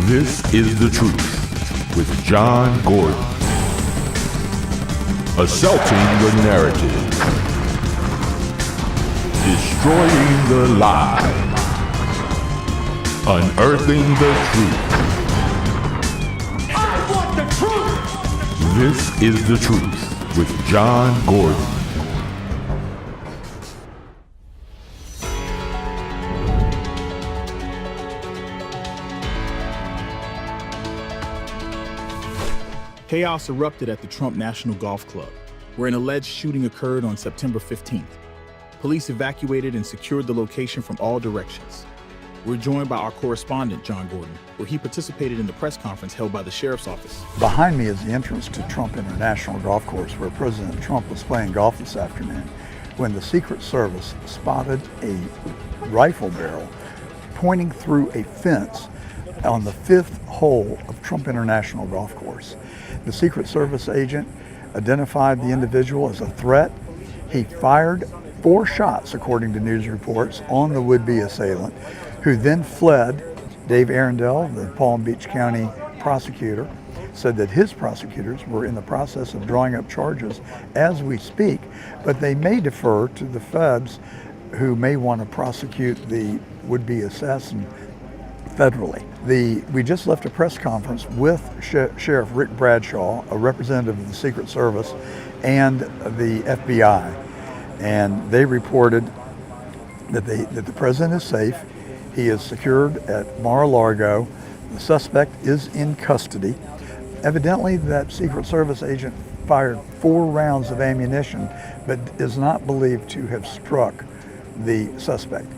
This is The Truth with John Gordon. Assaulting the narrative. Destroying the lie. Unearthing the truth. I want the truth! This is The Truth with John Gordon. Chaos erupted at the Trump National Golf Club, where an alleged shooting occurred on September 15th. Police evacuated and secured the location from all directions. We're joined by our correspondent, John Gordon, where he participated in the press conference held by the sheriff's office. Behind me is the entrance to Trump International Golf Course, where President Trump was playing golf this afternoon, when the Secret Service spotted a rifle barrel pointing through a fence on the fifth hole of Trump International Golf Course. The Secret Service agent identified the individual as a threat. He fired 4 shots, according to news reports, on the would-be assailant, who then fled. Dave Arundel, the Palm Beach County prosecutor, said that his prosecutors were in the process of drawing up charges as we speak, but they may defer to the feds, who may want to prosecute the would-be assassin federally. We just left a press conference with Sheriff Rick Bradshaw, a representative of the Secret Service, and the FBI, and they reported that the president is safe. He is secured at Mar-a-Lago. The suspect is in custody. Evidently, that Secret Service agent fired 4 rounds of ammunition, but is not believed to have struck the suspect.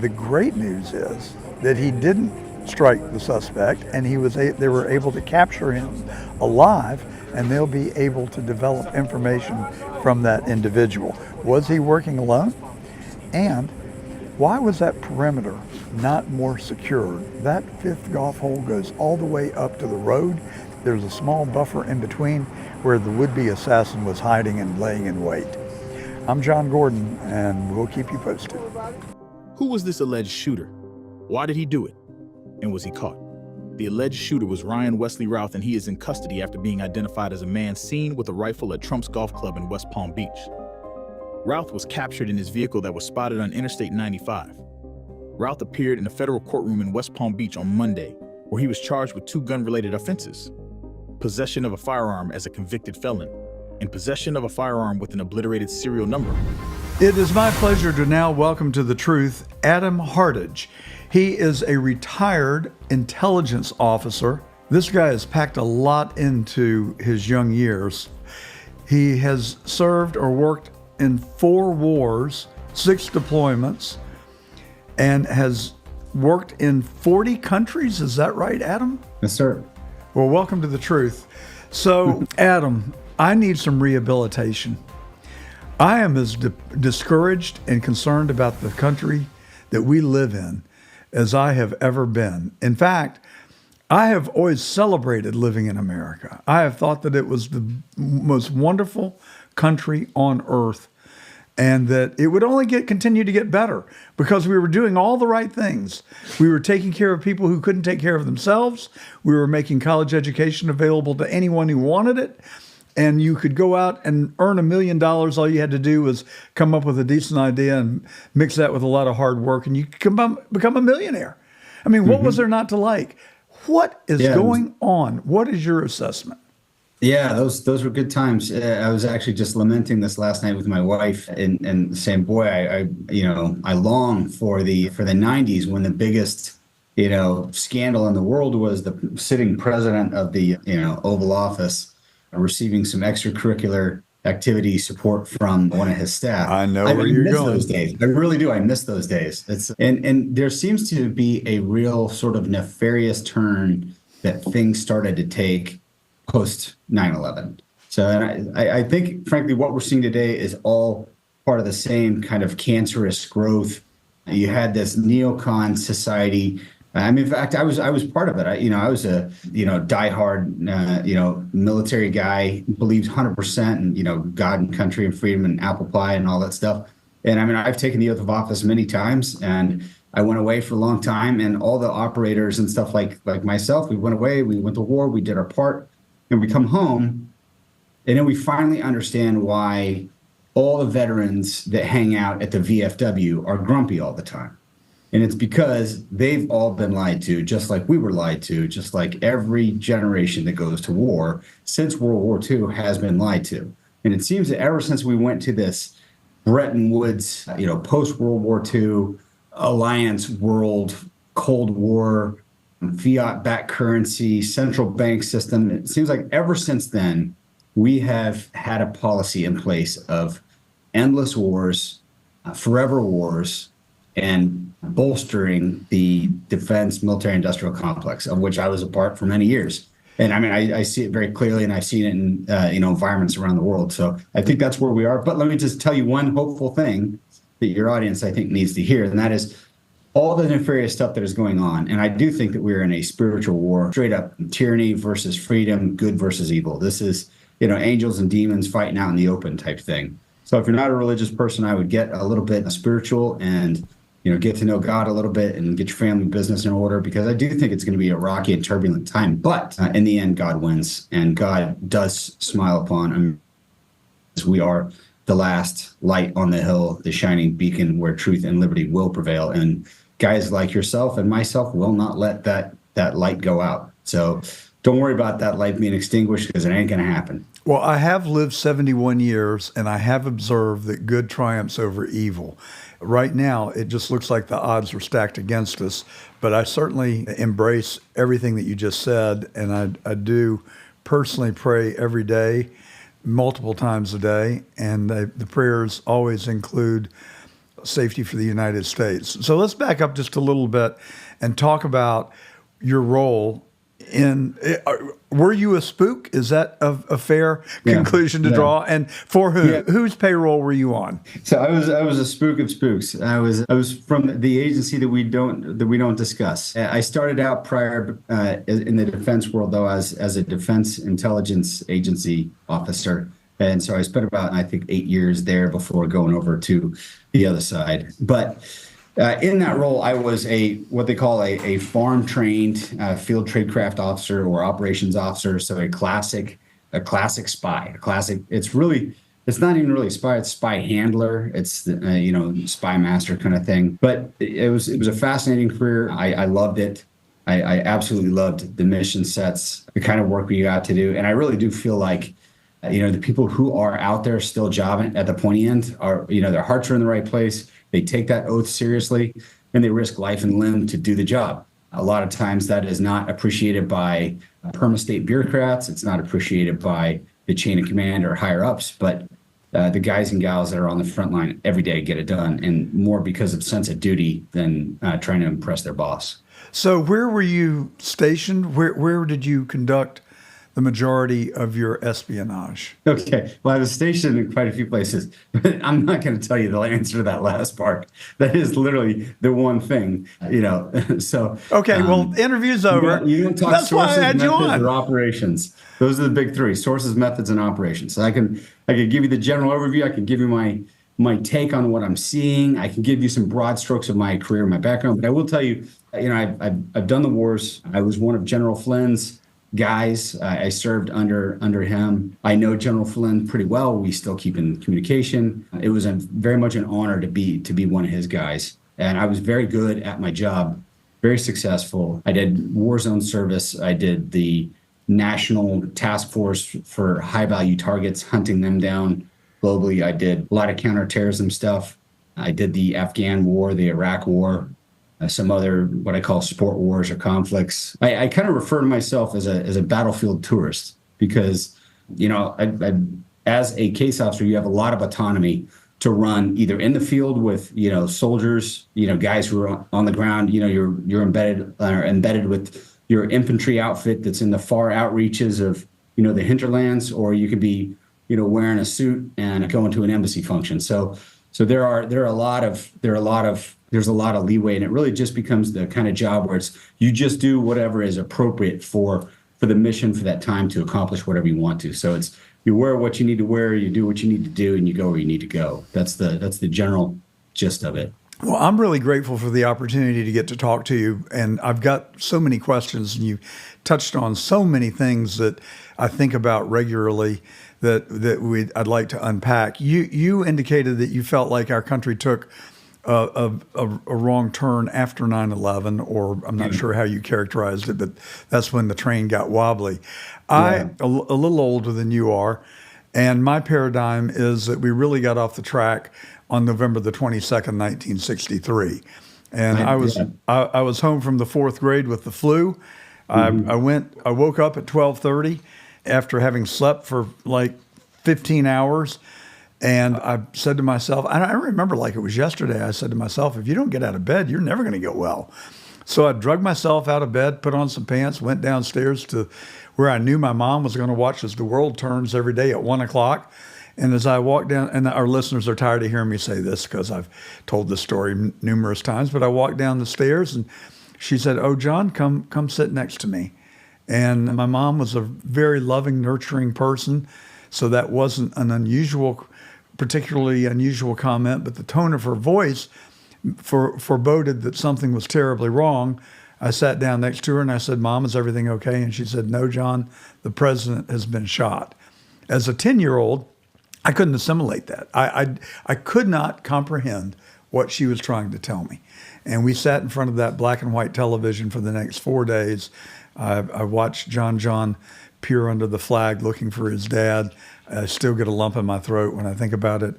The great news is that he didn't strike the suspect, and they were able to capture him alive, and they'll be able to develop information from that individual. Was he working alone? And why was that perimeter not more secured? That fifth golf hole goes all the way up to the road. There's a small buffer in between where the would-be assassin was hiding and laying in wait. I'm John Gordon, and we'll keep you posted. Who was this alleged shooter? Why did he do it? And was he caught? The alleged shooter was Ryan Wesley Routh, and he is in custody after being identified as a man seen with a rifle at Trump's golf club in West Palm Beach. Routh was captured in his vehicle that was spotted on Interstate 95. Routh appeared in a federal courtroom in West Palm Beach on Monday, where he was charged with 2 gun-related offenses: possession of a firearm as a convicted felon, and possession of a firearm with an obliterated serial number. It is my pleasure to now welcome to The Truth Adam Hartage. He is a retired intelligence officer. This guy has packed a lot into his young years. He has served or worked in 4 wars, 6 deployments, and has worked in 40 countries. Is that right, Adam? Yes, sir. Well, welcome to The Truth. So, Adam, I need some rehabilitation. I am as discouraged and concerned about the country that we live in as I have ever been. In fact, I have always celebrated living in America. I have thought that it was the most wonderful country on earth, and that it would only continue to get better because we were doing all the right things. We were taking care of people who couldn't take care of themselves. We were making college education available to anyone who wanted it. And you could go out and earn $1 million. All you had to do was come up with a decent idea and mix that with a lot of hard work, and you could become a millionaire. I mean, what was there not to like? What is going on? What is your assessment? Yeah, those were good times. I was actually just lamenting this last night with my wife, and saying, boy, I long for the 90s, when the biggest scandal in the world was the sitting president of the Oval Office receiving some extracurricular activity support from one of his staff. I know where you're going. Those days. I really do. I miss those days. And there seems to be a real sort of nefarious turn that things started to take post 9/11. So, and I think, frankly, what we're seeing today is all part of the same kind of cancerous growth. You had this neocon society. I mean, in fact, I was part of it. I was a diehard military guy, believed 100% in God and country and freedom and apple pie and all that stuff. And I mean, I've taken the oath of office many times, and I went away for a long time, and all the operators and stuff like myself, we went away, we went to war, we did our part, and we come home, and then we finally understand why all the veterans that hang out at the VFW are grumpy all the time. And it's because they've all been lied to, just like we were lied to, just like every generation that goes to war since World War II has been lied to. And it seems that ever since we went to this Bretton Woods, post-World War II, alliance world, Cold War, fiat-backed currency, central bank system, it seems like ever since then, we have had a policy in place of endless wars, forever wars, and bolstering the defense military industrial complex, of which I was a part for many years. And I mean, I see it very clearly, and I've seen it in environments around the world. So I think that's where we are. But let me just tell you one hopeful thing that your audience, I think, needs to hear, and that is all the nefarious stuff that is going on. And I do think that we're in a spiritual war, straight up tyranny versus freedom, good versus evil. This is, angels and demons fighting out in the open type thing. So if you're not a religious person, I would get a little bit spiritual and get to know God a little bit and get your family business in order, because I do think it's going to be a rocky and turbulent time. But in the end, God wins, and God does smile upon him. We are the last light on the hill, the shining beacon where truth and liberty will prevail. And guys like yourself and myself will not let that light go out. So don't worry about that light being extinguished, because it ain't going to happen. Well, I have lived 71 years, and I have observed that good triumphs over evil. Right now, it just looks like the odds are stacked against us, but I certainly embrace everything that you just said, and I do personally pray every day, multiple times a day, and the prayers always include safety for the United States. So let's back up just a little bit and talk about your role in. Were you a spook? Is that a fair conclusion to draw? And for who? Yeah. Whose payroll were you on? So I was a spook of spooks. I was from the agency that we don't discuss. I started out prior in the defense world, though, as a defense intelligence agency officer. And so I spent about, I think, 8 years there before going over to the other side. But in that role, I was what they call a farm-trained field tradecraft officer or operations officer. So a classic spy. It's not even really a spy. It's spy handler. It's spy master kind of thing. But it was a fascinating career. I loved it. I absolutely loved the mission sets, the kind of work we got to do, and I really do feel like the people who are out there still jobbing at the pointy end are, their hearts are in the right place. They take that oath seriously, and they risk life and limb to do the job. A lot of times that is not appreciated by perma-state bureaucrats. It's not appreciated by the chain of command or higher ups, but the guys and gals that are on the front line every day get it done, and more because of sense of duty than trying to impress their boss. So where were you stationed? Where did you conduct the majority of your espionage? Okay. Well, I was stationed in quite a few places, but I'm not going to tell you the answer to that last part. That is literally the one thing, so. Okay. Well, interview's over. You don't talk sources, methods, or operations. Those are the big three: sources, methods, and operations. So I can give you the general overview. I can give you my take on what I'm seeing. I can give you some broad strokes of my career, my background, but I will tell you, I've done the wars. I was one of General Flynn's guys. I served under him. I know General Flynn pretty well. We still keep in communication. It was very much an honor to be one of his guys. And I was very good at my job, very successful. I did war zone service. I did the National Task Force for high value targets, hunting them down globally. I did a lot of counterterrorism stuff. I did the Afghan war, the Iraq war, some other what I call sport wars or conflicts. I kind of refer to myself as a battlefield tourist because, as a case officer, you have a lot of autonomy to run either in the field with, soldiers, guys who are on the ground, you're embedded with your infantry outfit that's in the far outreaches of, the hinterlands, or you could be, wearing a suit and going to an embassy function. So there's a lot of leeway, and it really just becomes the kind of job where you just do whatever is appropriate for the mission for that time to accomplish whatever you want to. So you wear what you need to wear, you do what you need to do, and you go where you need to go. That's the general gist of it. Well, I'm really grateful for the opportunity to get to talk to you. And I've got so many questions, and you touched on so many things that I think about regularly I'd like to unpack. You indicated that you felt like our country took a wrong turn after 9/11, or I'm not sure how you characterized it, but that's when the train got wobbly. I'm a little older than you are, and my paradigm is that we really got off the track on November the 22nd, 1963. And I was home from the fourth grade with the flu. I woke up at 12:30 after having slept for like 15 hours. And I said to myself, and I remember like it was yesterday, I said to myself, if you don't get out of bed, you're never going to get well. So I drug myself out of bed, put on some pants, went downstairs to where I knew my mom was going to watch as the world turns every day at 1 o'clock. And as I walked down, and our listeners are tired of hearing me say this because I've told this story numerous times, but I walked down the stairs and she said, "Oh, John, come sit next to me." And my mom was a very loving, nurturing person. So that wasn't an particularly unusual comment, but the tone of her voice foreboded that something was terribly wrong. I sat down next to her and I said, "Mom, is everything okay?" And she said, "No, John, the president has been shot." As a 10-year-old, I couldn't assimilate that. I could not comprehend what she was trying to tell me. And we sat in front of that black and white television for the next 4 days. I watched John peer under the flag looking for his dad. I still get a lump in my throat when I think about it.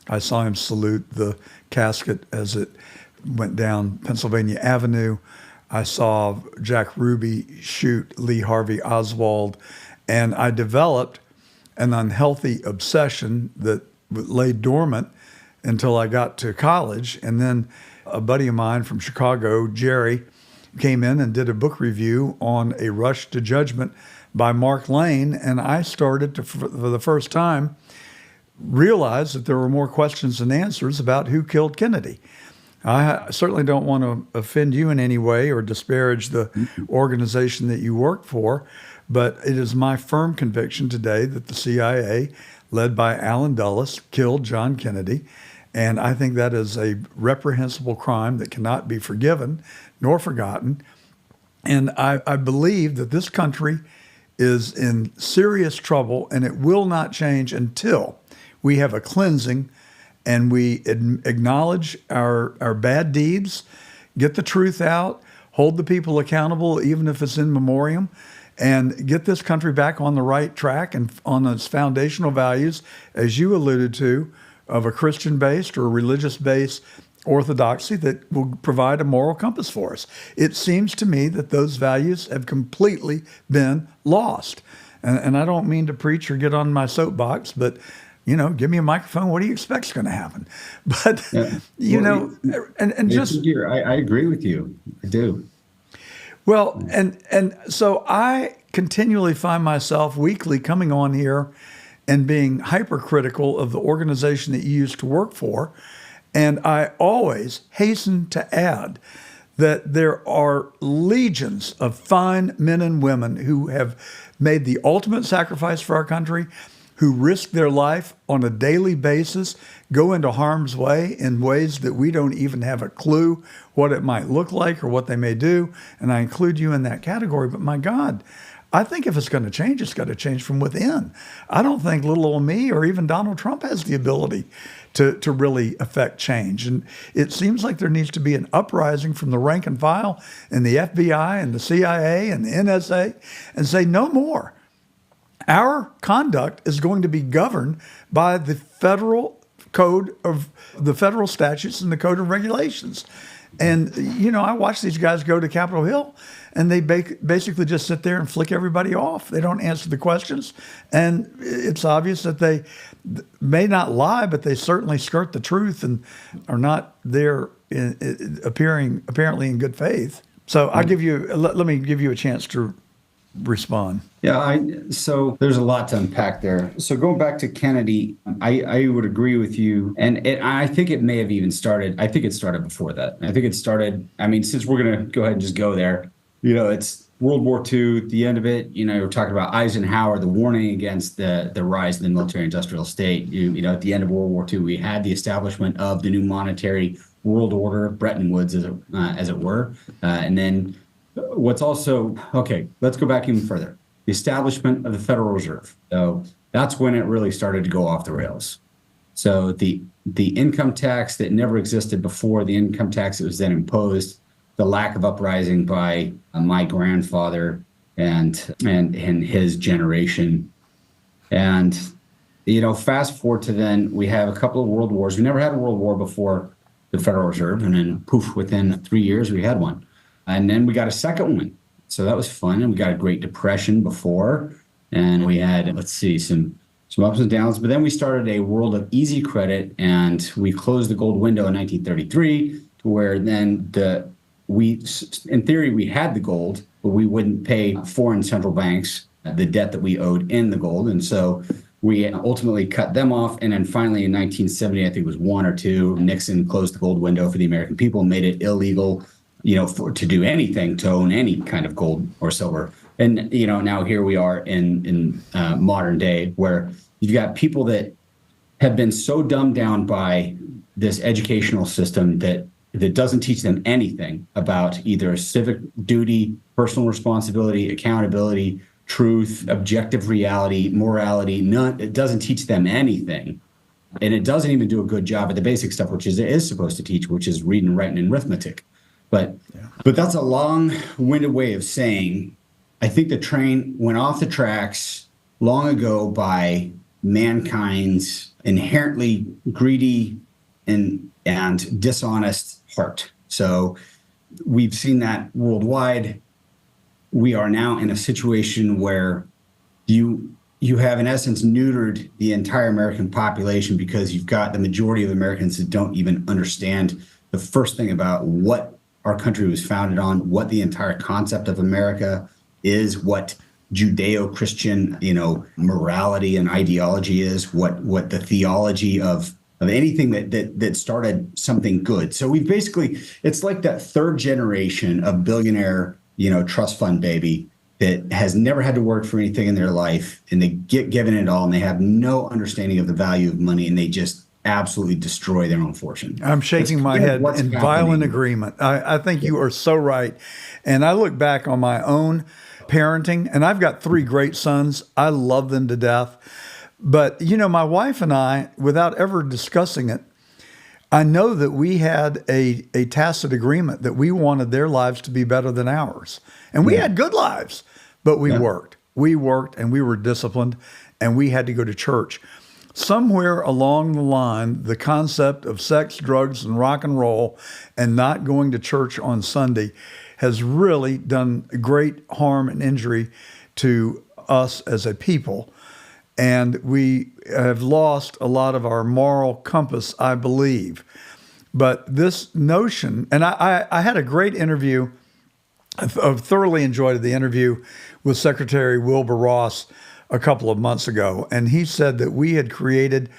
I saw him salute the casket as it went down Pennsylvania Avenue. I saw Jack Ruby shoot Lee Harvey Oswald. And I developed an unhealthy obsession that lay dormant until I got to college. And then a buddy of mine from Chicago, Jerry, came in and did a book review on A Rush to Judgment by Mark Lane. And I started to, for the first time, realize that there were more questions than answers about who killed Kennedy. I certainly don't want to offend you in any way or disparage the organization that you work for, but it is my firm conviction today that the CIA, led by Allen Dulles, killed John Kennedy. And I think that is a reprehensible crime that cannot be forgiven nor forgotten. And I believe that this country is in serious trouble, and it will not change until we have a cleansing and we acknowledge our bad deeds, get the truth out, hold the people accountable, even if it's in memoriam, and get this country back on the right track and on its foundational values, as you alluded to, of a Christian-based or religious-based orthodoxy that will provide a moral compass for us. It seems to me that those values have completely been lost. And I don't mean to preach or get on my soapbox, but give me a microphone. What do you expect is going to happen? But, I agree with you. I do. Well, and so I continually find myself weekly coming on here and being hypercritical of the organization that you used to work for. And I always hasten to add that there are legions of fine men and women who have made the ultimate sacrifice for our country, who risk their life on a daily basis, go into harm's way in ways that we don't even have a clue what it might look like or what they may do. And I include you in that category. But my God, I think if it's going to change, it's got to change from within. I don't think little old me or even Donald Trump has the ability to really affect change. And it seems like there needs to be an uprising from the rank and file in the FBI and the CIA and the NSA and say no more. Our conduct is going to be governed by the federal code of the federal statutes and the code of regulations. And, I watch these guys go to Capitol Hill and they basically just sit there and flick everybody off. They don't answer the questions. And it's obvious that they may not lie, but they certainly skirt the truth and are not there apparently in good faith. So let me give you a chance to respond. Yeah, so there's a lot to unpack there. So going back to Kennedy, I would agree with you. And I think it may have even started, I think it started before that. I think it started, since we're going to go ahead and just go there, it's World War II, the end of it, we're talking about Eisenhower, the warning against the rise of the military industrial state. At the end of World War II, we had the establishment of the new monetary world order, Bretton Woods, as it were. And then what's also, okay, let's go back even further. The establishment of the Federal Reserve. So that's when it really started to go off the rails. So the income tax that never existed before, the income tax that was then imposed, the lack of uprising by my grandfather and his generation. And, fast forward to then, we have a couple of world wars. We never had a world war before the Federal Reserve. And then poof, within 3 years, we had one. And then we got a second one. So that was fun. And we got a Great Depression before. And we had, some ups and downs. But then we started a world of easy credit, and we closed the gold window in 1933, to where then in theory, we had the gold, but we wouldn't pay foreign central banks the debt that we owed in the gold. And so we ultimately cut them off. And then finally in 1970, I think it was 1 or 2, Nixon closed the gold window for the American people, made it illegal, to do anything, to own any kind of gold or silver. And, now here we are in modern day, where you've got people that have been so dumbed down by this educational system that doesn't teach them anything about either civic duty, personal responsibility, accountability, truth, objective reality, morality. None. It doesn't teach them anything. And it doesn't even do a good job at the basic stuff, which it is supposed to teach, which is reading, writing, and arithmetic. But that's a long-winded way of saying, I think the train went off the tracks long ago by mankind's inherently greedy and dishonest heart. So we've seen that worldwide. We are now in a situation where you have, in essence, neutered the entire American population, because you've got the majority of Americans that don't even understand the first thing about what our country was founded on, what the entire concept of America is, what Judeo-Christian, morality and ideology is, what the theology of anything that started something good. So we basically, it's like that third generation of billionaire, trust fund baby that has never had to work for anything in their life, and they get given it all, and they have no understanding of the value of money, and they just absolutely destroy their own fortune. I'm shaking my head in violent agreement. I think you are so right. And I look back on my own parenting, and I've got 3 great sons. I love them to death. But, my wife and I, without ever discussing it, I know that we had a tacit agreement that we wanted their lives to be better than ours. And we had good lives, but we worked. We worked, and we were disciplined, and we had to go to church. Somewhere along the line, the concept of sex, drugs, and rock and roll and not going to church on Sunday has really done great harm and injury to us as a people. And we have lost a lot of our moral compass, I believe. But this notion, and I had a great interview, I've thoroughly enjoyed the interview with Secretary Wilbur Ross a couple of months ago. And he said that we had created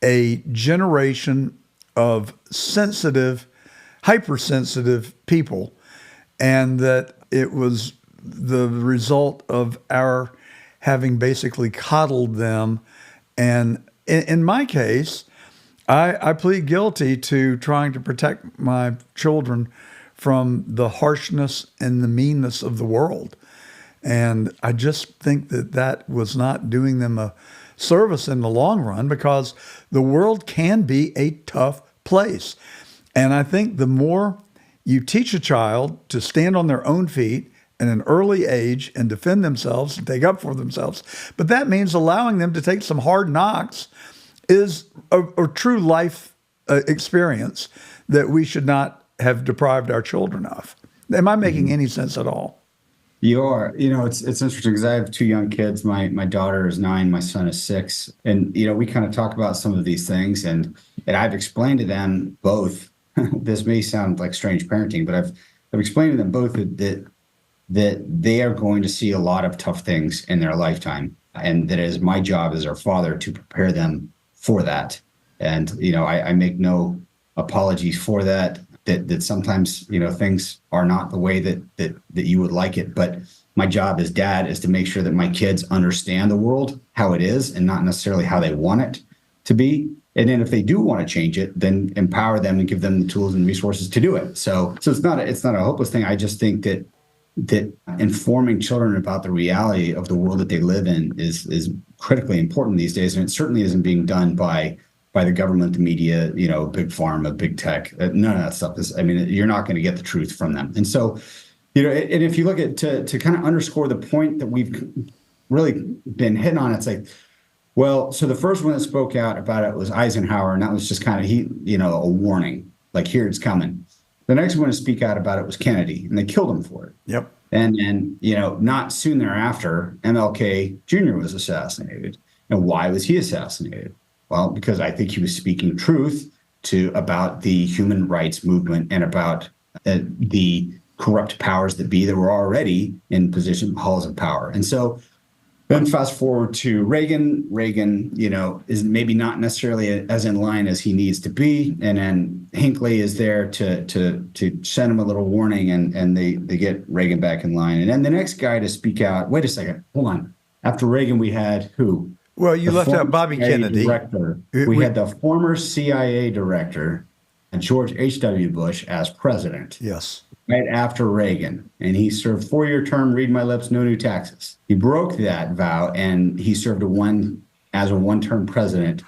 a generation of sensitive, hypersensitive people, and that it was the result of our having basically coddled them. And in my case, I plead guilty to trying to protect my children from the harshness and the meanness of the world. And I just think that was not doing them a service in the long run, because the world can be a tough place. And I think the more you teach a child to stand on their own feet at an early age and defend themselves and take up for themselves, but that means allowing them to take some hard knocks, is a true life experience that we should not have deprived our children of. Am I making any sense at all? You are. It's interesting because I have 2 young kids. My daughter is 9, my son is 6. And, we kind of talk about some of these things, and I've explained to them both, this may sound like strange parenting, but I've explained to them both that they are going to see a lot of tough things in their lifetime, and that it is my job as their father to prepare them for that. And, I make no apologies for that. That sometimes, things are not the way that you would like it. But my job as dad is to make sure that my kids understand the world, how it is, and not necessarily how they want it to be. And then if they do want to change it, then empower them and give them the tools and resources to do it. So it's not a hopeless thing. I just think that informing children about the reality of the world that they live in is critically important these days. And it certainly isn't being done by the government, the media, big pharma, big tech. None of that stuff is, you're not going to get the truth from them. And so, and if you look at, to kind of underscore the point that we've really been hitting on, it's like, well, so the first one that spoke out about it was Eisenhower, and that was just kind of, a warning, like, here it's coming. The next one to speak out about it was Kennedy, and they killed him for it. Yep. And then, not soon thereafter, MLK Jr. was assassinated. And why was he assassinated? Well, because I think he was speaking truth about the human rights movement and about the corrupt powers that be that were already in halls of power. And so then fast forward to Reagan. Reagan, is maybe not necessarily as in line as he needs to be. And then Hinckley is there to send him a little warning, and they get Reagan back in line. And then the next guy to speak out, wait a second, hold on. After Reagan, we had who? Well, you left out Bobby Kennedy. We had the former CIA director, George H.W. Bush, as president. Yes. Right after Reagan. And he served 4-year term, read my lips, no new taxes. He broke that vow, and he served as a one-term president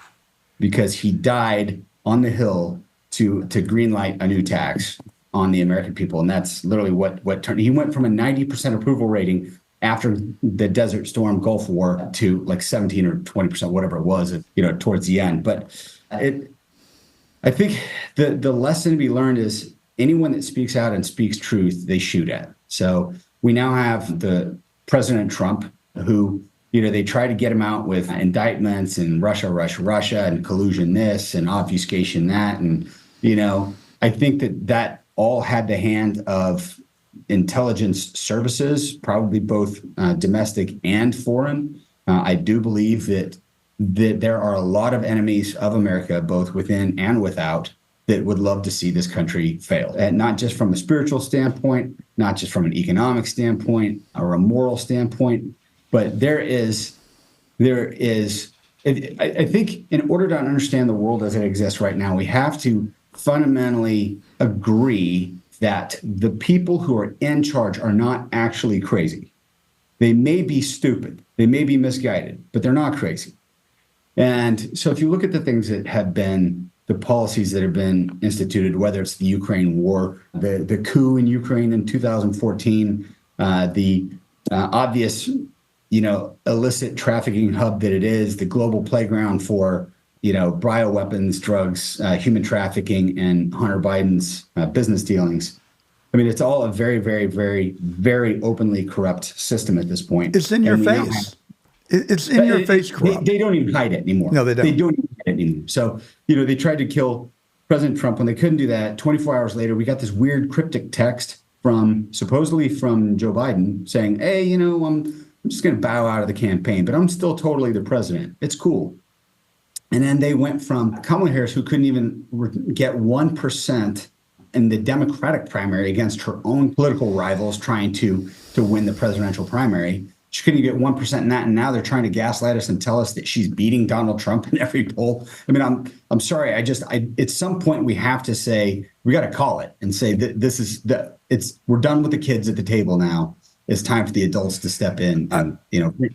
because he died on the Hill to greenlight a new tax on the American people. And that's literally what turned. He went from a 90% approval rating after the Desert Storm Gulf War to like 17 or 20%, whatever it was, towards the end. But I think the lesson to be learned is anyone that speaks out and speaks truth, they shoot at. So we now have the President Trump, who, they try to get him out with indictments and Russia, and collusion this and obfuscation that. And, I think that all had the hand of intelligence services, probably both domestic and foreign. I do believe that there are a lot of enemies of America, both within and without, that would love to see this country fail. And not just from a spiritual standpoint, not just from an economic standpoint or a moral standpoint, but there is, I think in order to understand the world as it exists right now, we have to fundamentally agree that the people who are in charge are not actually crazy. They may be stupid, they may be misguided, but they're not crazy. And so if you look at the things that have been the policies that have been instituted, whether it's the Ukraine war, the coup in Ukraine in 2014, the obvious, illicit trafficking hub that it is, the global playground for, bioweapons, drugs, human trafficking, and Hunter Biden's business dealings. It's all a very, very, very, very openly corrupt system at this point. It's in your face. It's in your face corrupt. They don't even hide it anymore. No, they don't. They don't even hide it anymore. So, they tried to kill President Trump. When they couldn't do that, 24 hours later, we got this weird cryptic text supposedly from Joe Biden saying, hey, I'm just going to bow out of the campaign, but I'm still totally the president. It's cool. And then they went from Kamala Harris, who couldn't even get 1% in the Democratic primary against her own political rivals trying to win the presidential primary. She couldn't get 1% in that, and now they're trying to gaslight us and tell us that she's beating Donald Trump in every poll. I'm sorry. At some point we have to say, we got to call it and say that we're done with the kids at the table now. It's time for the adults to step in and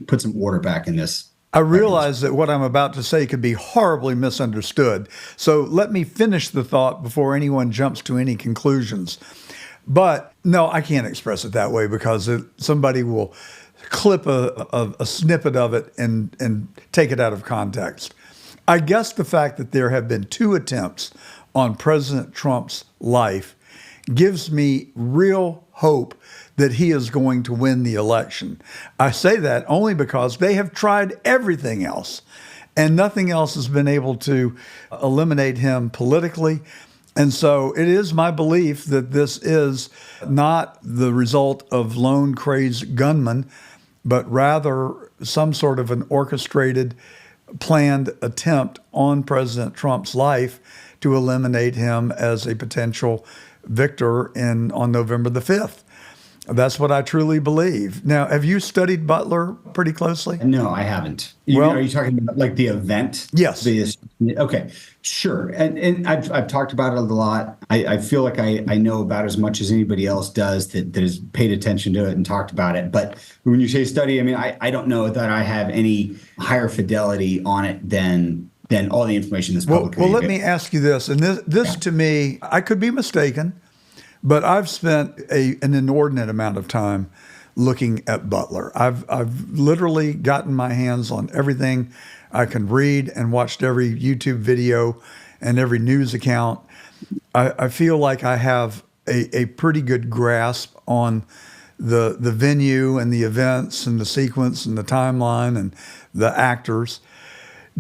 put some order back in this. I realize that what I'm about to say could be horribly misunderstood. So let me finish the thought before anyone jumps to any conclusions. But no, I can't express it that way because somebody will clip a snippet of it and take it out of context. I guess the fact that there have been 2 attempts on President Trump's life gives me real hope that he is going to win the election. I say that only because they have tried everything else, and nothing else has been able to eliminate him politically. And so it is my belief that this is not the result of lone crazed gunmen, but rather some sort of an orchestrated, planned attempt on President Trump's life to eliminate him as a potential victor on November the 5th. That's what I truly believe. Now, have you studied Butler pretty closely? No, I haven't. Well- Are you talking about like the event? Yes. Okay, sure. And I've talked about it a lot. I feel like I know about as much as anybody else does that has paid attention to it and talked about it. But when you say study, I mean, I don't know that I have any higher fidelity on it than all the information that's publicly Well, let available. me ask you this, and this to me, I could be mistaken, but I've spent an inordinate amount of time looking at Butler. I've literally gotten my hands on everything I can read and watched every YouTube video and every news account. I feel like I have a pretty good grasp on the venue and the events and the sequence and the timeline and the actors.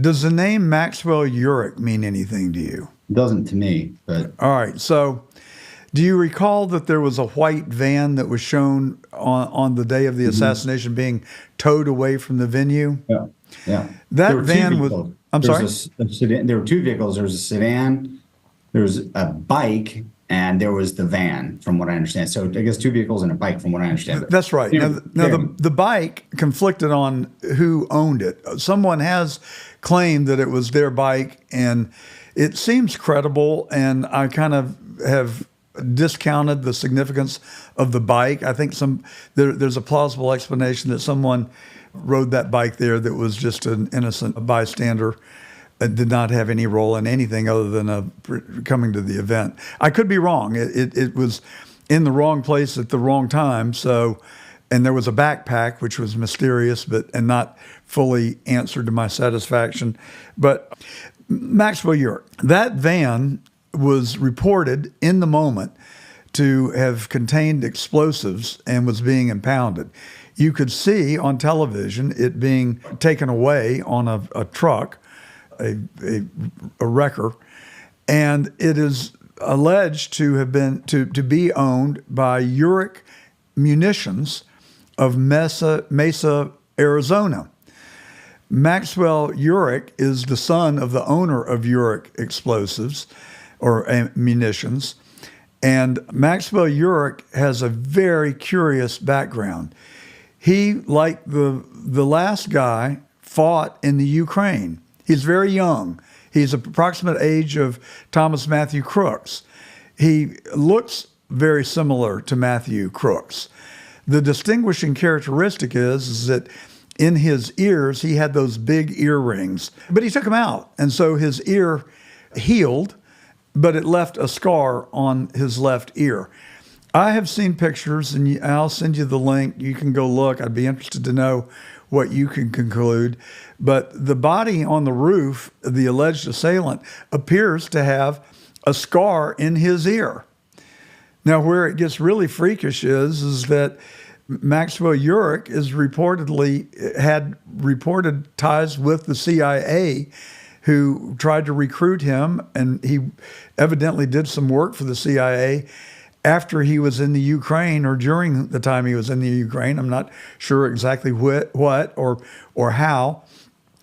Does the name Maxwell Urich mean anything to you? It doesn't to me, but All right. So, do you recall that there was a white van that was shown on the day of the assassination being towed away from the venue? yeah. That There were two van was. vehicles. I'm There sorry. was a sedan. There were two vehicles. There was a sedan, there was a bike, and there was the van, from what I understand. So I guess two vehicles and a bike, from what I understand. That's right. Yeah, Now, yeah. the bike conflicted on who owned it. Someone has claimed that it was their bike, and it seems credible. And I kind of have discounted the significance of the bike. I think there's a plausible explanation that someone rode that bike there that was just an innocent bystander. Did not have any role in anything other than coming to the event. I could be wrong. It was in the wrong place at the wrong time. So, and there was a backpack which was mysterious, and not fully answered to my satisfaction. But Maxwell Urich, that van was reported in the moment to have contained explosives and was being impounded. You could see on television it being taken away on a truck. A wrecker, and it is alleged to have been to be owned by Urich Munitions of Mesa, Arizona. Maxwell Urich is the son of the owner of Urich Explosives or Munitions, and Maxwell Urich has a very curious background. He, like the last guy, fought in the Ukraine. He's very young. He's approximate age of Thomas Matthew Crooks. He looks very similar to Matthew Crooks. The distinguishing characteristic is that in his ears, he had those big earrings, but he took them out. And so his ear healed, but it left a scar on his left ear. I have seen pictures, and I'll send you the link. You can go look. I'd be interested to know what you can conclude. But the body on the roof, the alleged assailant, appears to have a scar in his ear. Now, where it gets really freakish is that Maxwell Urich had reported ties with the CIA, who tried to recruit him, and he evidently did some work for the CIA after he was in the Ukraine or during the time he was in the Ukraine. I'm not sure exactly what or how,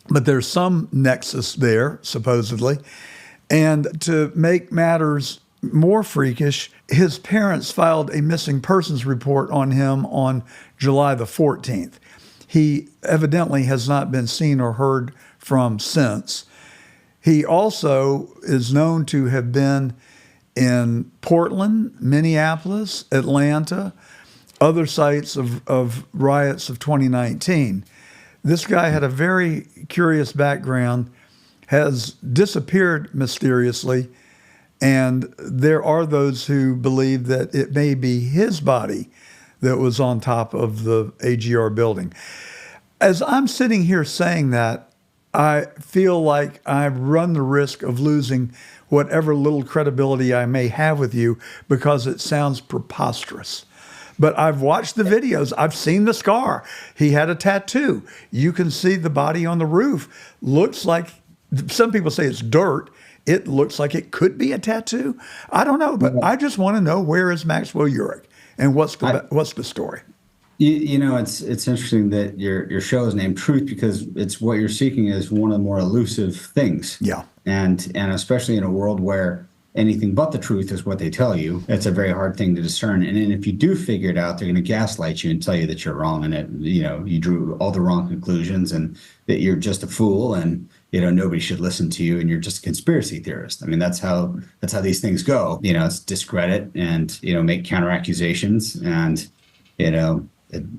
but there's some nexus there, supposedly. And to make matters more freakish, his parents filed a missing persons report on him on July the 14th. He evidently has not been seen or heard from since. He also is known to have been in Portland, Minneapolis, Atlanta, other sites of riots of 2019. This guy had a very curious background, has disappeared mysteriously, and there are those who believe that it may be his body that was on top of the AGR building. As I'm sitting here saying that, I feel like I've run the risk of losing whatever little credibility I may have with you because it sounds preposterous. But I've watched the videos. I've seen the scar. He had a tattoo. You can see the body on the roof. Looks like, some people say it's dirt. It looks like it could be a tattoo. I don't know, but I just want to know, where is Maxwell Urich and what's the story? You know, it's interesting that your show is named Truth, because it's what you're seeking is one of the more elusive things. Yeah. And especially in a world where anything but the truth is what they tell you. It's a very hard thing to discern. And then if you do figure it out, they're going to gaslight you and tell you that you're wrong and that, you drew all the wrong conclusions and that you're just a fool and, nobody should listen to you and you're just a conspiracy theorist. I mean, that's how these things go. It's discredit and, make counter accusations and,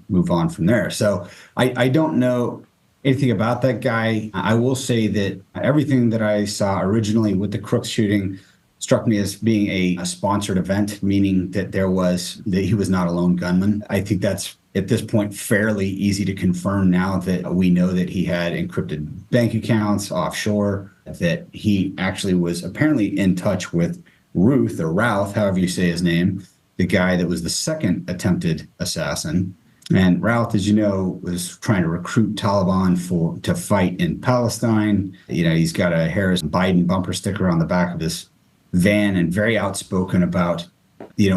move on from there. So I don't know anything about that guy. I will say that everything that I saw originally with the Crooks shooting struck me as being a sponsored event, meaning that he was not a lone gunman. I think that's at this point fairly easy to confirm now that we know that he had encrypted bank accounts offshore, that he actually was apparently in touch with Ruth or Routh, however you say his name, the guy that was the second attempted assassin. And Routh, as you know, was trying to recruit Taliban to fight in Palestine. He's got a Harris Biden bumper sticker on the back of his van and very outspoken about,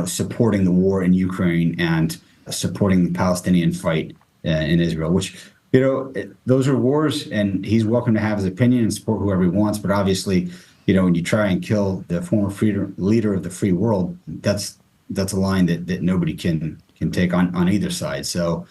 supporting the war in Ukraine and supporting the Palestinian fight in Israel, which, those are wars and he's welcome to have his opinion and support whoever he wants. But obviously, when you try and kill the former leader of the free world, that's a line that nobody can take on either side. So,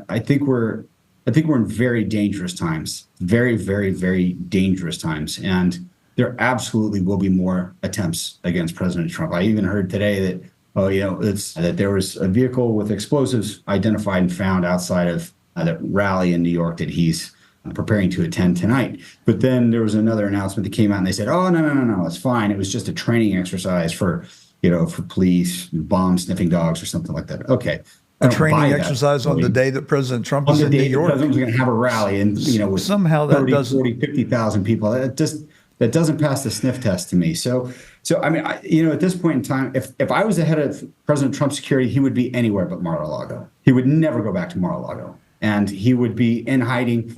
I think we're in very dangerous times, very, very, very dangerous times. And there absolutely will be more attempts against President Trump. I even heard today that, that there was a vehicle with explosives identified and found outside of the rally in New York that he's preparing to attend tonight. But then there was another announcement that came out and they said, oh, no, it's fine. It was just a training exercise for police, bomb sniffing dogs or something like that. Okay. A training exercise on the day that President Trump was in New York. The president was going to have a rally and, with somehow that 30, doesn't 40, 50,000 people. That doesn't pass the sniff test to me. So at this point in time, if I was the head of President Trump's security, he would be anywhere but Mar-a-Lago. He would never go back to Mar-a-Lago. And he would be in hiding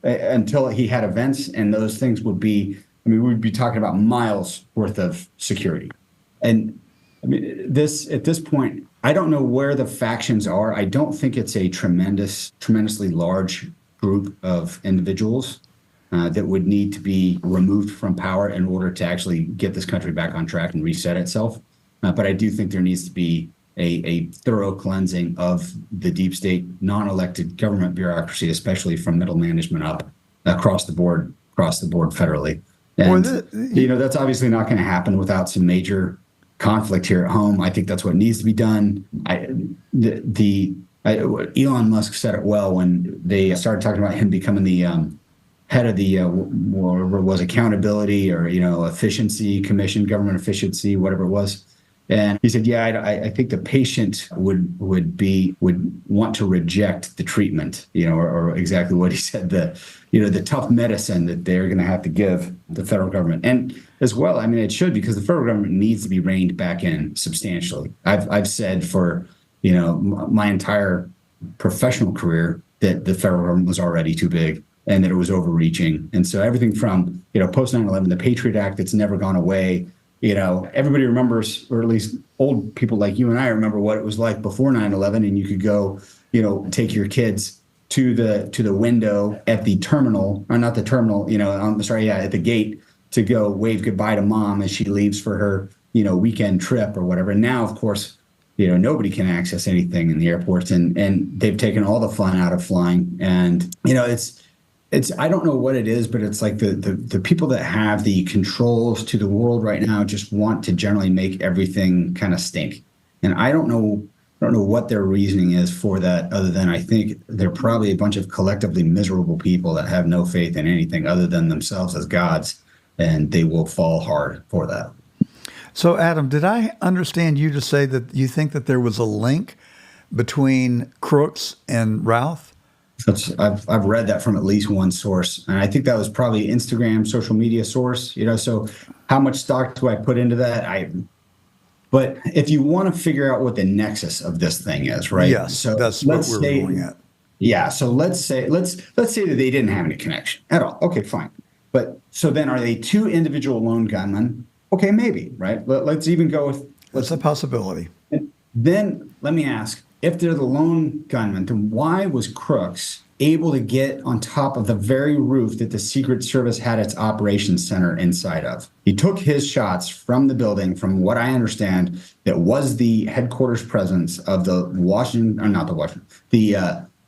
until he had events, and those things would be, we'd be talking about miles worth of security. And at this point, I don't know where the factions are. I don't think it's a tremendously large group of individuals that would need to be removed from power in order to actually get this country back on track and reset itself. But I do think there needs to be a thorough cleansing of the deep state, non-elected government bureaucracy, especially from middle management up across the board federally. And, that's obviously not going to happen without some major conflict here at home. I think that's what needs to be done. Elon Musk said it well when they started talking about him becoming the head of the whatever it was, accountability or efficiency commission, government efficiency, whatever it was. And he said, I think the patient would want to reject the treatment, or exactly what he said, the tough medicine that they're going to have to give the federal government. And as well, it should, because the federal government needs to be reined back in substantially. I've said for, my entire professional career that the federal government was already too big and that it was overreaching. And so everything from, post 9/11, the Patriot Act that's never gone away, everybody remembers, or at least old people like you and I remember what it was like before 9/11, and you could go, take your kids to the window at the terminal, or not the terminal, at the gate to go wave goodbye to mom as she leaves for her, weekend trip or whatever. And now, of course, nobody can access anything in the airports, and they've taken all the fun out of flying. And, it's I don't know what it is, but it's like the people that have the controls to the world right now just want to generally make everything kind of stink. And I don't know what their reasoning is for that, other than I think they're probably a bunch of collectively miserable people that have no faith in anything other than themselves as gods, and they will fall hard for that. So, Adam, did I understand you to say that you think that there was a link between Crooks and Routh? I've read that from at least one source, and I think that was probably Instagram, social media source. So how much stock do I put into that? But if you want to figure out what the nexus of this thing is, right? Yes, so that's what we're going at. Yeah. So let's say that they didn't have any connection at all. Okay, fine. But so then, are they two individual lone gunmen? Okay, maybe, right? Let's even go with. That's a possibility. Then let me ask. if they're the lone gunman, then why was Crooks able to get on top of the very roof that the Secret Service had its operations center inside of? He took his shots from the building, from what I understand, that was the headquarters presence of the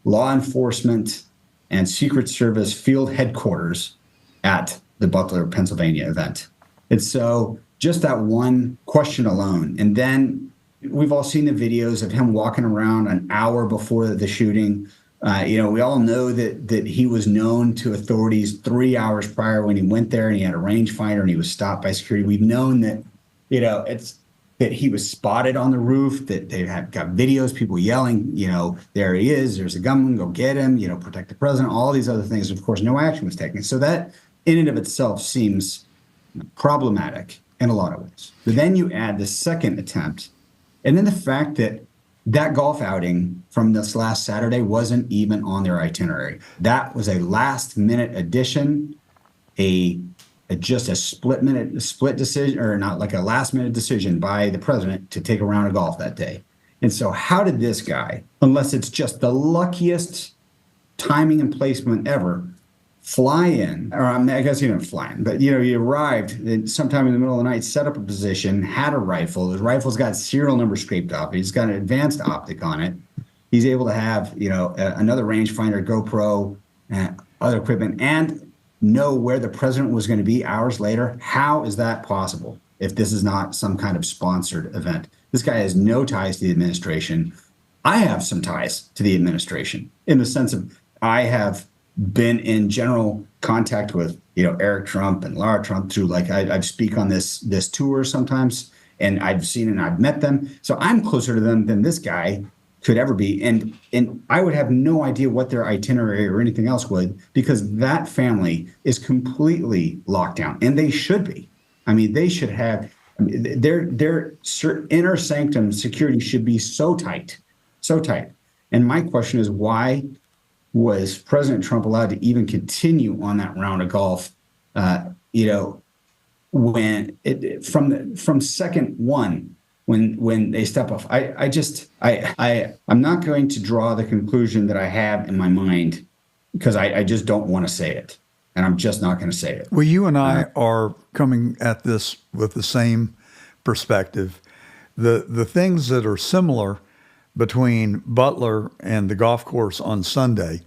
law enforcement and Secret Service field headquarters at the Butler, Pennsylvania event. And so just that one question alone. And then we've all seen the videos of him walking around an hour before the shooting. We all know that he was known to authorities 3 hours prior when he went there, and he had a rangefinder and he was stopped by security. We've known that, that he was spotted on the roof, that they have got videos, people yelling, there he is, there's a gunman, go get him, protect the president, all these other things. Of course, no action was taken. So that in and of itself seems problematic in a lot of ways. But then you add the second attempt, and then the fact that that golf outing from this last Saturday wasn't even on their itinerary. That was a last minute addition, just a split decision, or not, like a last minute decision by the president to take a round of golf that day. And so how did this guy, unless it's just the luckiest timing and placement ever, fly in, or I guess he didn't fly in, but he arrived sometime in the middle of the night, set up a position, had a rifle. His rifle's got serial number scraped off. He's got an advanced optic on it. He's able to have, another rangefinder, GoPro, and other equipment, and know where the president was going to be hours later. How is that possible if this is not some kind of sponsored event? This guy has no ties to the administration. I have some ties to the administration in the sense of I have been in general contact with, Eric Trump and Lara Trump through, I speak on this tour sometimes, and I've seen and I've met them. So I'm closer to them than this guy could ever be. And I would have no idea what their itinerary or anything else would, because that family is completely locked down, and they should be. I mean, they should have, their inner sanctum security should be so tight. And my question is, why was President Trump allowed to even continue on that round of golf, when from second one, when they step off? I'm not going to draw the conclusion that I have in my mind, because I just don't want to say it, and I'm just not going to say it. Well, you and I are coming at this with the same perspective. The things that are similar between Butler and the golf course on Sunday,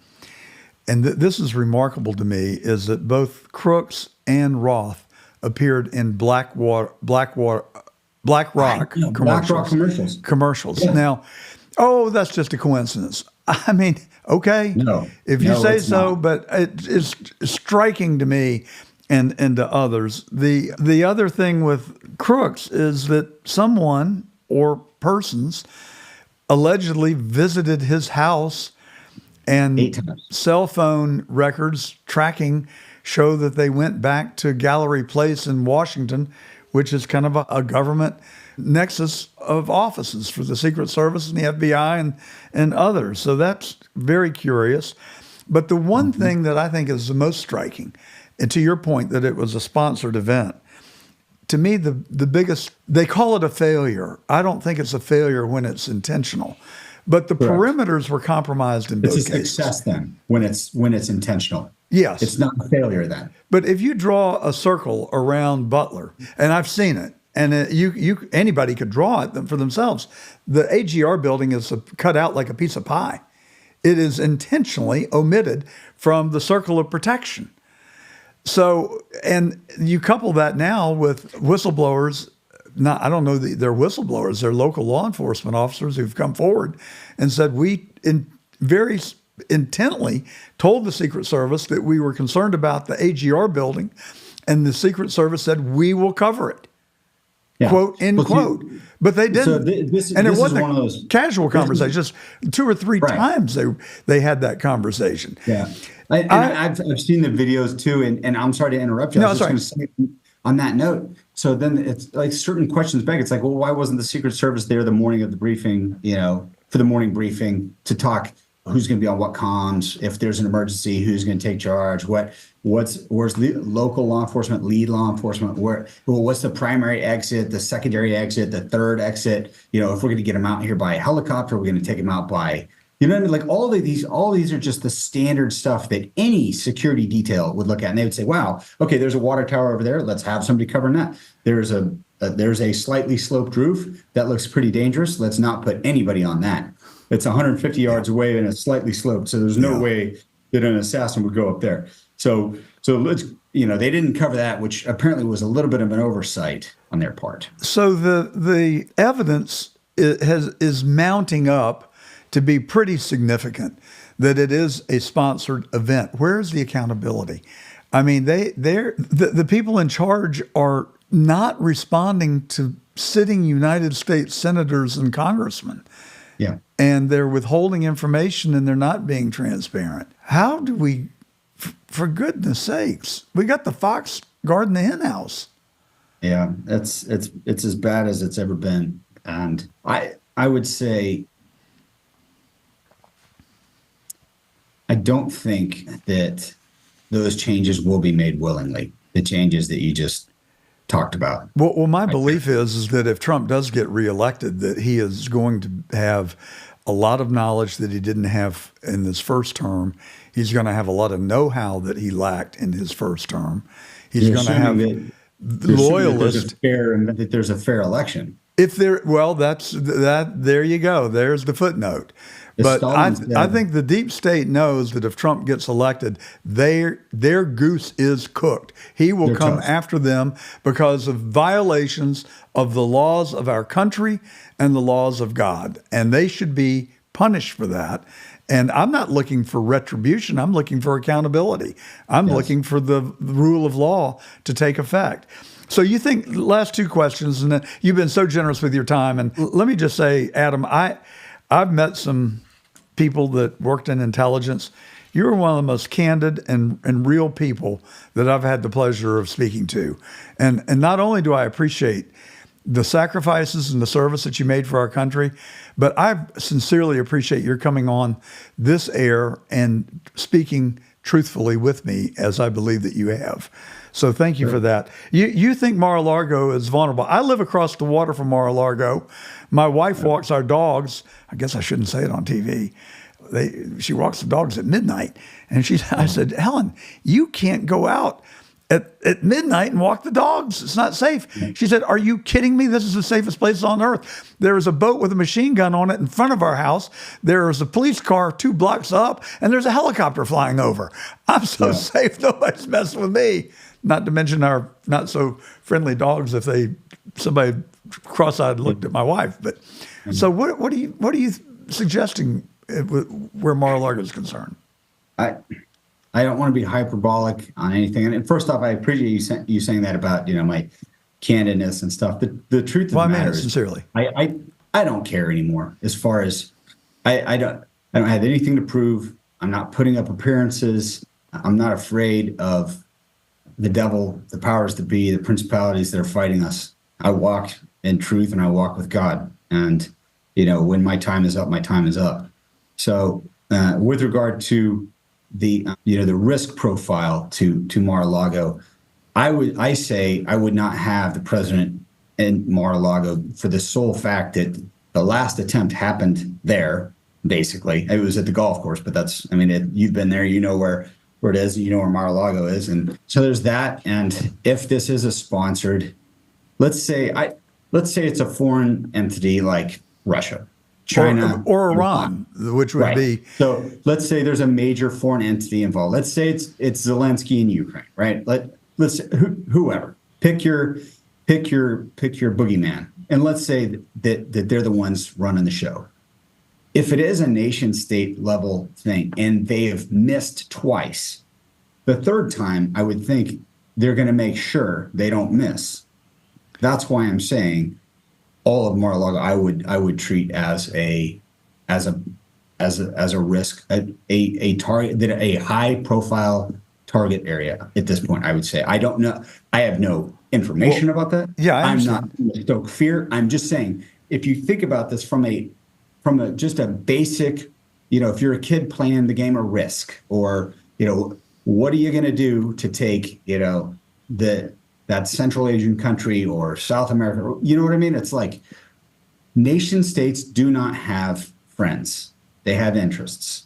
and this is remarkable to me, is that both Crooks and Roth appeared in Black Rock commercials. Yeah. Now, that's just a coincidence. I mean, okay, if you say so, but it's striking to me and to others. The other thing with Crooks is that someone or persons allegedly visited his house, and 8 times. Cell phone records tracking show that they went back to Gallery Place in Washington, which is kind of a government nexus of offices for the Secret Service and the FBI and others. So that's very curious. But the one thing that I think is the most striking, and to your point that it was a sponsored event, to me, the biggest, they call it a failure. I don't think it's a failure when it's intentional. But the Correct. perimeters were compromised in both It's a cases. success then when it's intentional. Yes. It's not a failure then. But if you draw a circle around Butler, and I've seen it, and anybody could draw it for themselves. The AGR building is cut out like a piece of pie. It is intentionally omitted from the circle of protection. So, and you couple that now with whistleblowers. I don't know they're whistleblowers. They're local law enforcement officers who've come forward and said, we very intently told the Secret Service that we were concerned about the AGR building, and the Secret Service said, we will cover it. Yeah. Quote, end quote. But they didn't. So this and it is wasn't one of those casual conversation. Just 2 or 3 Right. times they had that conversation. Yeah. I've seen the videos too, and I'm sorry to interrupt you. No, I was just sorry. going to say on that note, so then it's like certain questions back. It's like, well, why wasn't the Secret Service there the morning of the briefing, for the morning briefing to talk who's going to be on what comms, if there's an emergency, who's going to take charge, where's local law enforcement, lead law enforcement, what's the primary exit, the secondary exit, the third exit, if we're going to get them out here by helicopter, we're going to take them out by, you know what I mean? Like all these are just the standard stuff that any security detail would look at, and they would say, wow, okay, there's a water tower over there, let's have somebody covering that. There's a slightly sloped roof that looks pretty dangerous, let's not put anybody on that. It's 150 yards away and it's slightly sloped, so there's no way that an assassin would go up there. So let's, they didn't cover that, which apparently was a little bit of an oversight on their part. So the evidence is mounting up to be pretty significant that it is a sponsored event. Where's the accountability? I mean, the people in charge are not responding to sitting United States senators and congressmen. Yeah. And they're withholding information and they're not being transparent. How do we, for goodness sakes, we got the fox guarding the hen house. Yeah, it's as bad as it's ever been. And I would say, I don't think that those changes will be made willingly, the changes that you just talked about. Well, my belief is that if Trump does get reelected, that he is going to have a lot of knowledge that he didn't have in his first term. He's going to have a lot of know-how that he lacked in his first term. He's going to have loyalists. That there's a fair election. If there, well, that's that. There you go. There's the footnote. But I think the deep state knows that if Trump gets elected, their goose is cooked. He will come after them because of violations of the laws of our country and the laws of God. And they should be punished for that. And I'm not looking for retribution. I'm looking for accountability. I'm looking for the rule of law to take effect. So you think, last two questions, and you've been so generous with your time. And let me just say, Adam, I've met some people that worked in intelligence. You're one of the most candid and real people that I've had the pleasure of speaking to. And not only do I appreciate the sacrifices and the service that you made for our country, but I sincerely appreciate your coming on this air and speaking truthfully with me, as I believe that you have. So thank you for that. You think Mar-a-Lago is vulnerable. I live across the water from Mar-a-Lago. My wife walks our dogs. I guess I shouldn't say it on TV. She walks the dogs at midnight. And I said, Helen, you can't go out at midnight and walk the dogs. It's not safe. She said, are you kidding me? This is the safest place on earth. There is a boat with a machine gun on it in front of our house. There is a police car 2 blocks up, and there's a helicopter flying over. I'm so safe. Nobody's messing with me. Not to mention our not so friendly dogs if somebody cross-eyed looked at my wife. But so what are you suggesting where Mar-a-Lago is concerned? I don't want to be hyperbolic on anything. And first off, I appreciate you saying that about my candidness and stuff. The truth of the matter is, sincerely, I don't care anymore. As far as I don't have anything to prove. I'm not putting up appearances. I'm not afraid of the devil, the powers that be, the principalities that are fighting us. I walk in truth and I walk with God. And, when my time is up, my time is up. So with regard to the risk profile to Mar-a-Lago, I say I would not have the president in Mar-a-Lago for the sole fact that the last attempt happened there, basically. It was at the golf course, but you've been there, you know where it is, you know where Mar-a-Lago is. And so there's that. And if this is a sponsored, let's say it's a foreign entity like Russia, China, or Iran, which would be. So let's say there's a major foreign entity involved. Let's say it's Zelensky in Ukraine, right? Let's say whoever, pick your boogeyman, and let's say that they're the ones running the show. If it is a nation state level thing and they have missed twice, the third time I would think they're going to make sure they don't miss. That's why I'm saying all of Mar-a-Lago I would treat as a risk, a target, that a high profile target area at this point. I would say I don't know. I have no information about that. Yeah, I'm not stoke fear. I'm just saying if you think about this from just a basic if you're a kid playing the game of Risk, or, what are you going to do to take, that Central Asian country or South America? You know what I mean? It's like nation states do not have friends. They have interests.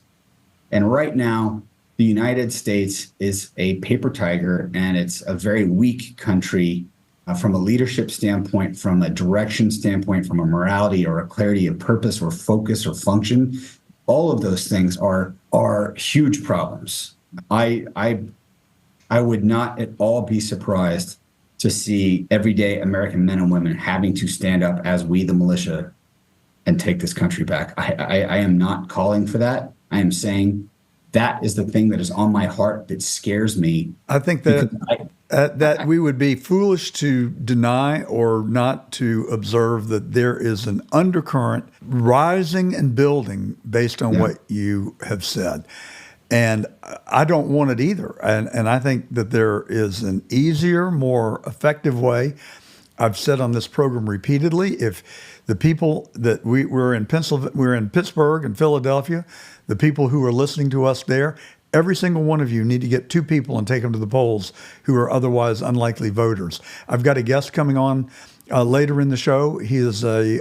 And right now, the United States is a paper tiger, and it's a very weak country from a leadership standpoint, from a direction standpoint, from a morality or a clarity of purpose or focus or function. All of those things are huge problems. I would not at all be surprised to see everyday American men and women having to stand up as we, the militia, and take this country back. I am not calling for that. I am saying that is the thing that is on my heart that scares me. I think that that we would be foolish to deny or not to observe that there is an undercurrent rising and building based on what you have said. And I don't want it either. And I think that there is an easier, more effective way. I've said on this program repeatedly, if the people that we're in Pittsburgh and Philadelphia, the people who are listening to us there, every single one of you need to get 2 people and take them to the polls who are otherwise unlikely voters. I've got a guest coming on later in the show. He is a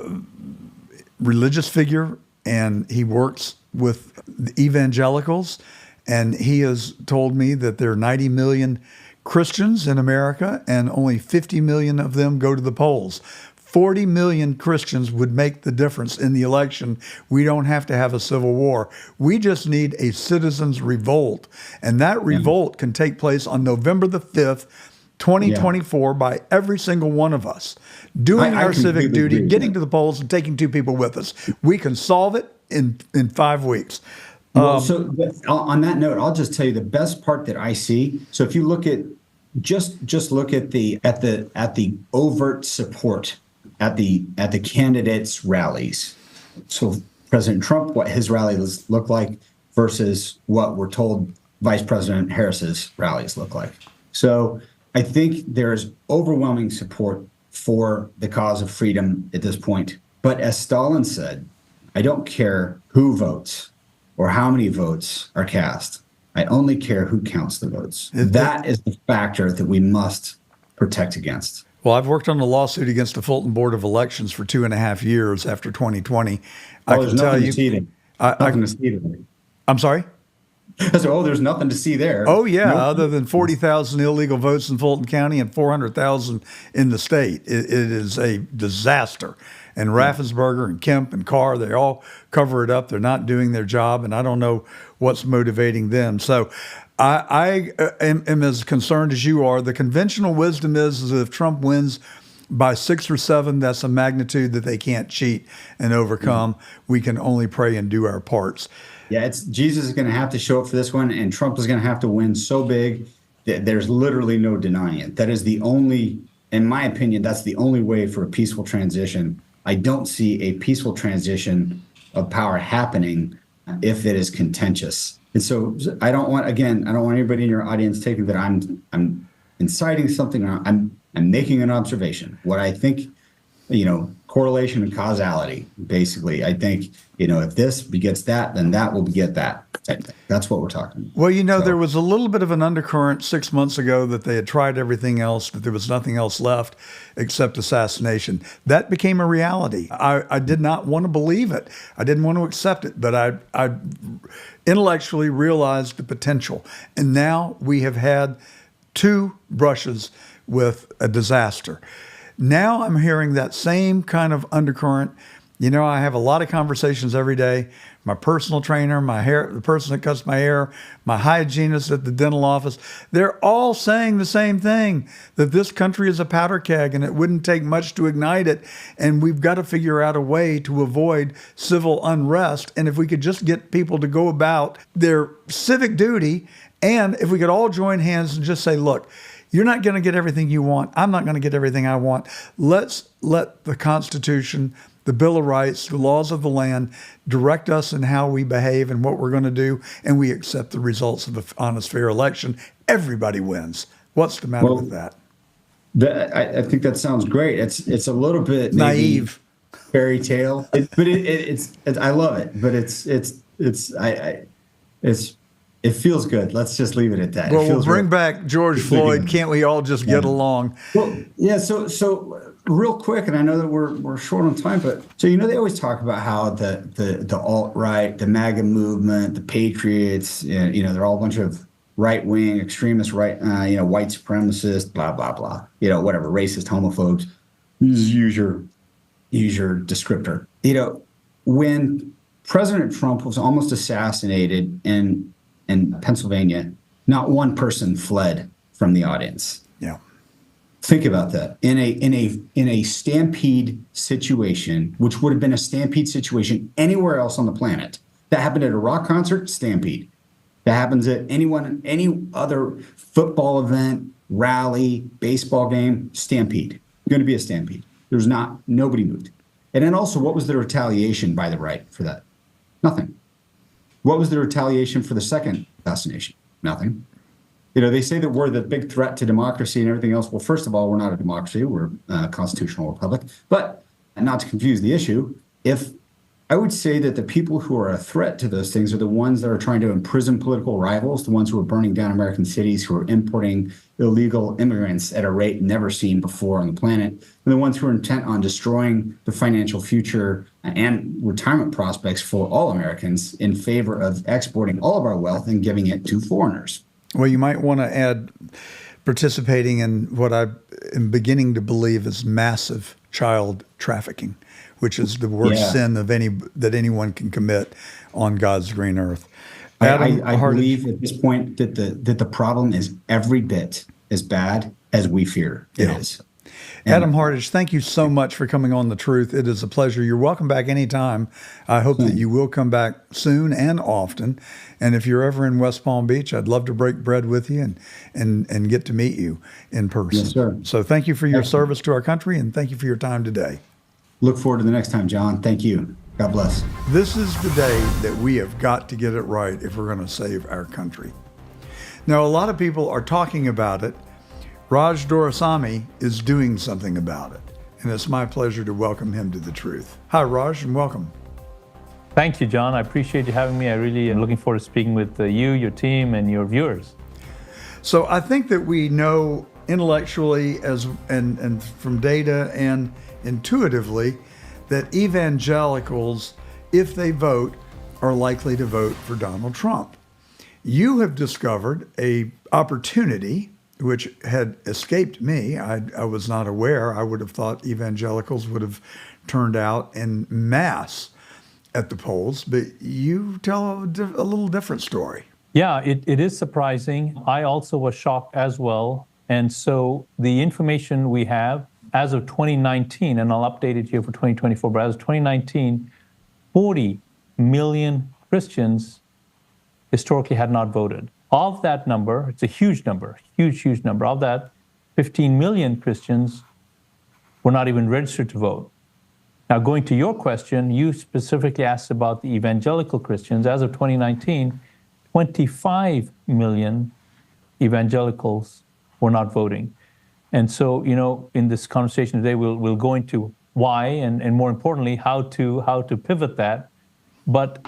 religious figure, and he works with the evangelicals. And he has told me that there are 90 million Christians in America, and only 50 million of them go to the polls. 40 million Christians would make the difference in the election. We don't have to have a civil war. We just need a citizens' revolt. And that revolt can take place on November the 5th, 2024, by every single one of us doing our civic duty, getting to the polls, and taking 2 people with us. We can solve it in 5 weeks. Well, so on that note, I'll just tell you the best part that I see. So if you look at just look at the overt support at the candidates' rallies. So President Trump, what his rallies look like versus what we're told Vice President Harris's rallies look like. So I think there's overwhelming support for the cause of freedom at this point. But as Stalin said, I don't care who votes or how many votes are cast. I only care who counts the votes. That is the factor that we must protect against. Well, I've worked on a lawsuit against the Fulton Board of Elections for 2.5 years after 2020. I can tell you, nothing to see there. I'm sorry? I said, there's nothing to see there. Oh, yeah, other than 40,000 illegal votes in Fulton County and 400,000 in the state. It is a disaster. And Raffensperger and Kemp and Carr, they all cover it up. They're not doing their job, and I don't know what's motivating them. So I am as concerned as you are. The conventional wisdom is that if Trump wins by 6 or 7, that's a magnitude that they can't cheat and overcome. We can only pray and do our parts. Yeah, Jesus is going to have to show up for this one, and Trump is going to have to win so big that there's literally no denying it. That is the only, in my opinion, that's the only way for a peaceful transition. I don't see a peaceful transition of power happening if it is contentious. And so I don't want anybody in your audience taking that I'm inciting something. I'm making an observation. What I think, correlation and causality, basically. I think, if this begets that, then that will beget that. That's what we're talking about. Well, there was a little bit of an undercurrent 6 months ago that they had tried everything else, that there was nothing else left except assassination. That became a reality. I did not want to believe it. I didn't want to accept it, but I intellectually realized the potential. And now we have had 2 brushes with a disaster. Now I'm hearing that same kind of undercurrent. I have a lot of conversations every day. My personal trainer, the person that cuts my hair, my hygienist at the dental office, they're all saying the same thing, that this country is a powder keg and it wouldn't take much to ignite it. And we've got to figure out a way to avoid civil unrest. And if we could just get people to go about their civic duty, and if we could all join hands and just say, look, you're not going to get everything you want. I'm not going to get everything I want. Let's let the Constitution, the Bill of Rights, the laws of the land direct us in how we behave and what we're going to do, and we accept the results of an honest, fair election. Everybody wins. What's the matter with that? I think that sounds great. It's a little bit naive, fairy tale, but it's I love it. But it's it feels good. Let's just leave it at that. Well, It we'll feels bring real. back George It's really Floyd. good. Can't we all just get along? Well, yeah. So real quick, and I know that we're short on time, but so they always talk about how the alt-right, the MAGA movement, the Patriots, they're all a bunch of right-wing extremists, white supremacists, blah blah blah. Whatever, racist, homophobes. Use your descriptor. When President Trump was almost assassinated in Pennsylvania, not one person fled from the audience. Yeah. Think about that. In a stampede situation, which would have been a stampede situation anywhere else on the planet, that happened at a rock concert, stampede. That happens at any other football event, rally, baseball game, stampede. Going to be a stampede. Nobody moved. And then also, what was the retaliation by the right for that? Nothing. What was the retaliation for the second assassination? Nothing. They say that we're the big threat to democracy and everything else. Well, first of all, we're not a democracy. We're a constitutional republic. But not to confuse the issue, I would say that the people who are a threat to those things are the ones that are trying to imprison political rivals, the ones who are burning down American cities, who are importing illegal immigrants at a rate never seen before on the planet, and the ones who are intent on destroying the financial future and retirement prospects for all Americans in favor of exporting all of our wealth and giving it to foreigners. Well, you might want to add participating in what I am beginning to believe is massive child trafficking, which is the worst sin that anyone can commit on God's green earth. I believe at this point that the problem is every bit as bad as we fear it is. Adam Hardage, thank you so much for coming on The Truth. It is a pleasure. You're welcome back anytime. I hope that you will come back soon and often. And if you're ever in West Palm Beach, I'd love to break bread with you and get to meet you in person. Yes, sir. So thank you for your service to our country, and thank you for your time today. Look forward to the next time, John. Thank you. God bless. This is the day that we have got to get it right if we're going to save our country. Now, a lot of people are talking about it. Raj Doraisamy is doing something about it, and it's my pleasure to welcome him to The Truth. Hi, Raj, and welcome. Thank you, John. I appreciate you having me. I really am looking forward to speaking with you, your team, and your viewers. So I think that we know intellectually and from data and intuitively that evangelicals, if they vote, are likely to vote for Donald Trump. You have discovered a opportunity which had escaped me. I was not aware. I would have thought evangelicals would have turned out en masse at the polls, but you tell a little different story. Yeah, it is surprising. I also was shocked as well. And so the information we have as of 2019, and I'll update it here for 2024, but as of 2019, 40 million Christians historically had not voted. Of that number, it's a huge number, huge number. Of that, 15 million Christians were not even registered to vote. Now, going to your question, you specifically asked about the evangelical Christians. As of 2019, 25 million evangelicals were not voting. And so, in this conversation today, we'll go into why and more importantly, how to pivot that. But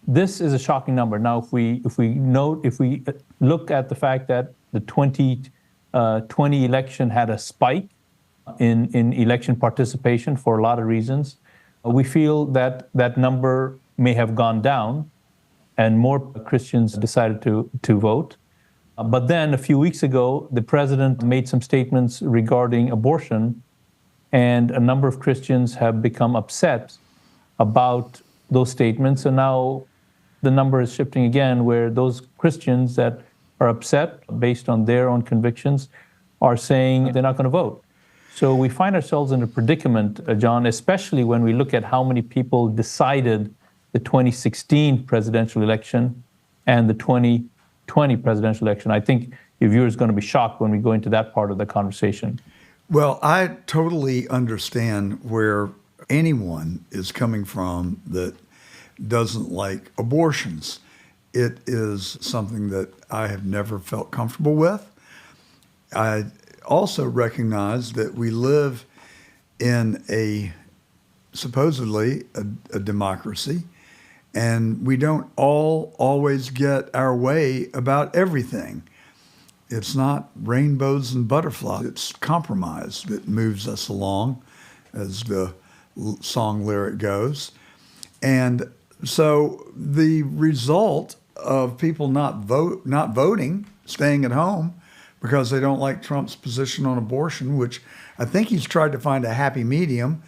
this is a shocking number. Now, if we look at the fact that the 2020 election had a spike in election participation for a lot of reasons, we feel that that number may have gone down and more Christians decided to vote. But then a few weeks ago, the president made some statements regarding abortion, and a number of Christians have become upset about those statements. And now the number is shifting again, where those Christians that are upset based on their own convictions are saying they're not going to vote. So we find ourselves in a predicament, John, especially when we look at how many people decided the 2016 presidential election and the 2020 presidential election. I think your viewers are going to be shocked when we go into that part of the conversation. Well, I totally understand where anyone is coming from that doesn't like abortions. It is something that I have never felt comfortable with. I also recognize that we live in supposedly a democracy, And we don't all always get our way about everything. It's not rainbows and butterflies. It's compromise that moves us along, as the song lyric goes. And so the result of people not voting, staying at home because they don't like Trump's position on abortion, which I think he's tried to find a happy medium.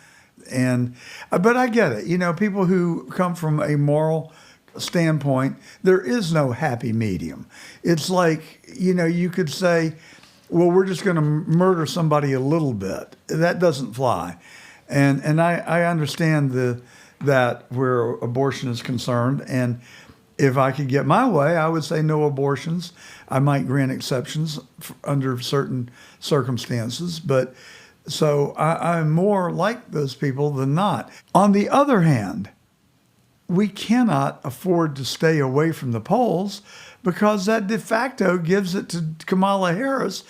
But I get it. You know, people who come from a moral standpoint, there is no happy medium. It's like, you know, you could say, well, we're just going to murder somebody a little bit. That doesn't fly. And I understand that where abortion is concerned. And if I could get my way, I would say no abortions. I might grant exceptions under certain circumstances, but so I'm more like those people than not. On the other hand, we cannot afford to stay away from the polls because that de facto gives it to Kamala Harris,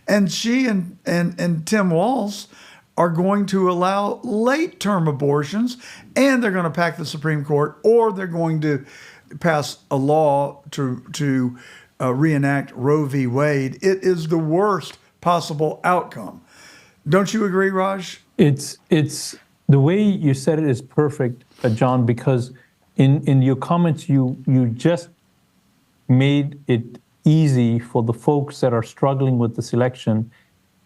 and she and Tim Walz are going to allow late-term abortions, and they're going to pack the Supreme Court, or they're going to pass a law to reenact Roe v. Wade. It is the worst possible outcome. Don't you agree, Raj? It's the way you said it is perfect, John, because in your comments you just made it easy for the folks that are struggling with this election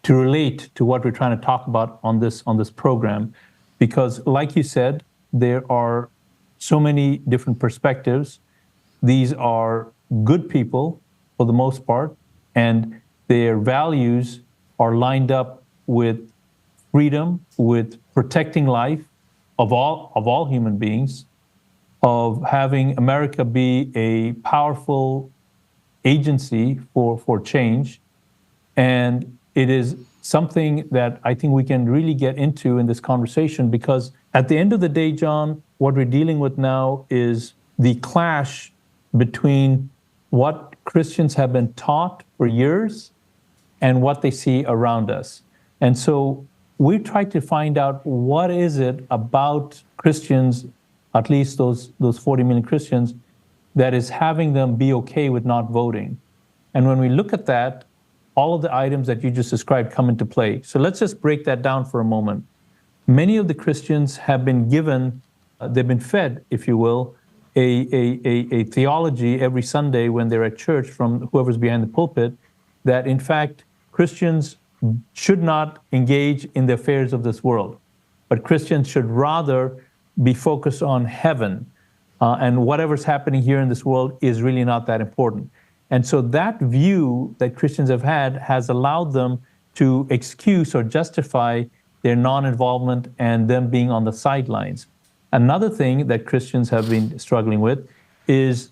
to relate to what we're trying to talk about on this program, because like you said, there are so many different perspectives. These are good people for the most part, and their values are lined up with freedom, with protecting life of all human beings, of having America be a powerful agency for change. And it is something that I think we can really get into in this conversation, because at the end of the day, John, what we're dealing with now is the clash between what Christians have been taught for years and what they see around us. And so we try to find out what is it about Christians, at least those 40 million Christians, that is having them be okay with not voting. And when we look at that, all of the items that you just described come into play. So let's just break that down for a moment. Many of the Christians have been given, they've been fed, if you will, a theology every Sunday when they're at church from whoever's behind the pulpit, that in fact, Christians should not engage in the affairs of this world, but Christians should rather be focused on heaven, and whatever's happening here in this world is really not that important. And so that view that Christians have had has allowed them to excuse or justify their non-involvement and them being on the sidelines. Another thing that Christians have been struggling with is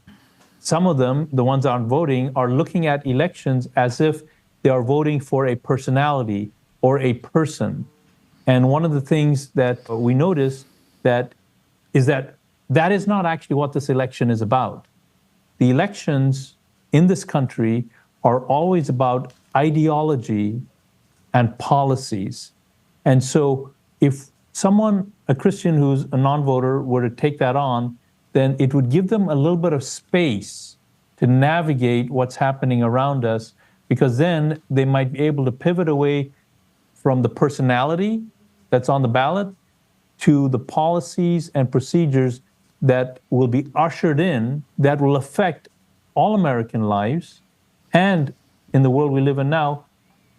some of them, the ones that aren't voting, are looking at elections as if they are voting for a personality or a person. And one of the things that we notice that is not actually what this election is about. The elections in this country are always about ideology and policies. And so if someone, a Christian who's a non-voter, were to take that on, then it would give them a little bit of space to navigate what's happening around us, because then they might be able to pivot away from the personality that's on the ballot to the policies and procedures that will be ushered in that will affect all American lives, and in the world we live in now,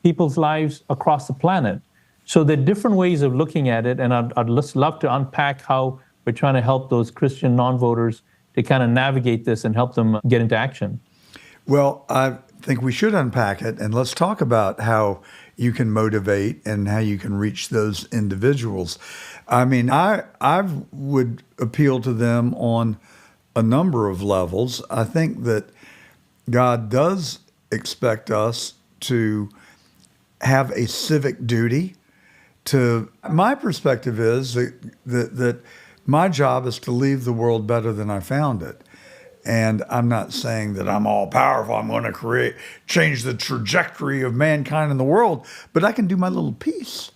people's lives across the planet. So there are different ways of looking at it, and I'd love to unpack how we're trying to help those Christian non-voters to kind of navigate this and help them get into action. Well, I think we should unpack it, and let's talk about how you can motivate and how you can reach those individuals. I mean, I would appeal to them on a number of levels. I think that God does expect us to have a civic duty. My perspective is that my job is to leave the world better than I found it. And I'm not saying that I'm all powerful. I'm going to change the trajectory of mankind in the world, but I can do my little piece.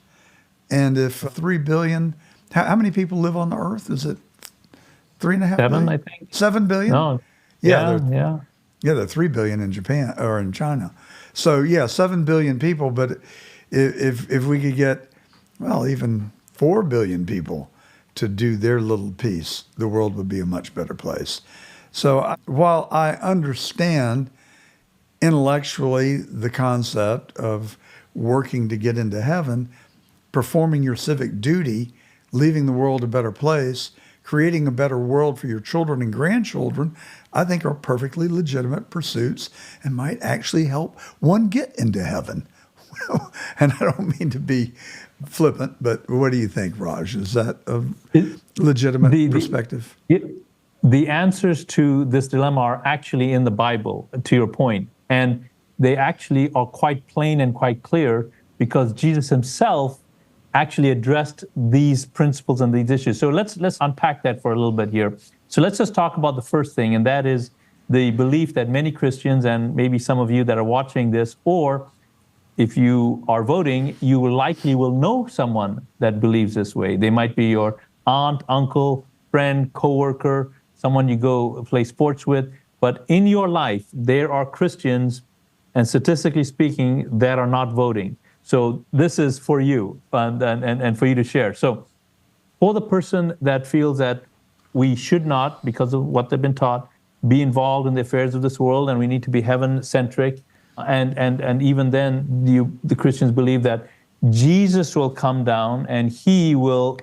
And if 3 billion, how many people live on the earth? Is it 3.5 7, billion? I think. 7 billion? No. Yeah, Yeah. Yeah, they're 3 billion in Japan or in China. So yeah, 7 billion people. But if we could get, well, even 4 billion people to do their little piece, the world would be a much better place. So while I understand intellectually the concept of working to get into heaven, performing your civic duty, leaving the world a better place, creating a better world for your children and grandchildren, I think are perfectly legitimate pursuits and might actually help one get into heaven. And I don't mean to be flippant, but what do you think, Raj? Is that a legitimate perspective? The answers to this dilemma are actually in the Bible, to your point. And they actually are quite plain and quite clear because Jesus himself actually addressed these principles and these issues. So let's unpack that for a little bit here. So let's just talk about the first thing, and that is the belief that many Christians, and maybe some of you that are watching this, or if you are voting, you will likely know someone that believes this way. They might be your aunt, uncle, friend, coworker, someone you go play sports with. But in your life, there are Christians, and statistically speaking, that are not voting. So this is for you and for you to share. So for the person that feels that we should not, because of what they've been taught, be involved in the affairs of this world, and we need to be heaven-centric, and even then, the Christians believe that Jesus will come down and he will,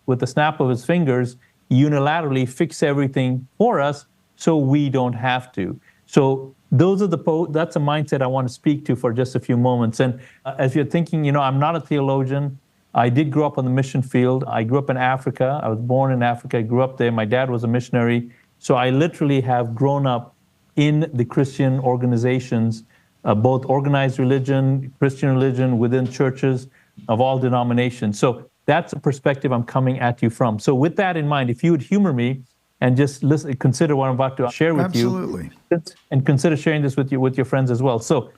with the snap of his fingers, unilaterally fix everything for us so we don't have to. So that's a mindset I want to speak to for just a few moments. And as you're thinking, I'm not a theologian. I did grow up on the mission field. I grew up in Africa. I was born in Africa. I grew up there. My dad was a missionary. So I literally have grown up in the Christian organizations, both organized religion, Christian religion, within churches of all denominations. So that's a perspective I'm coming at you from. So with that in mind, if you would humor me and just consider what I'm about to share with Absolutely. you, and consider sharing this with your friends as well. So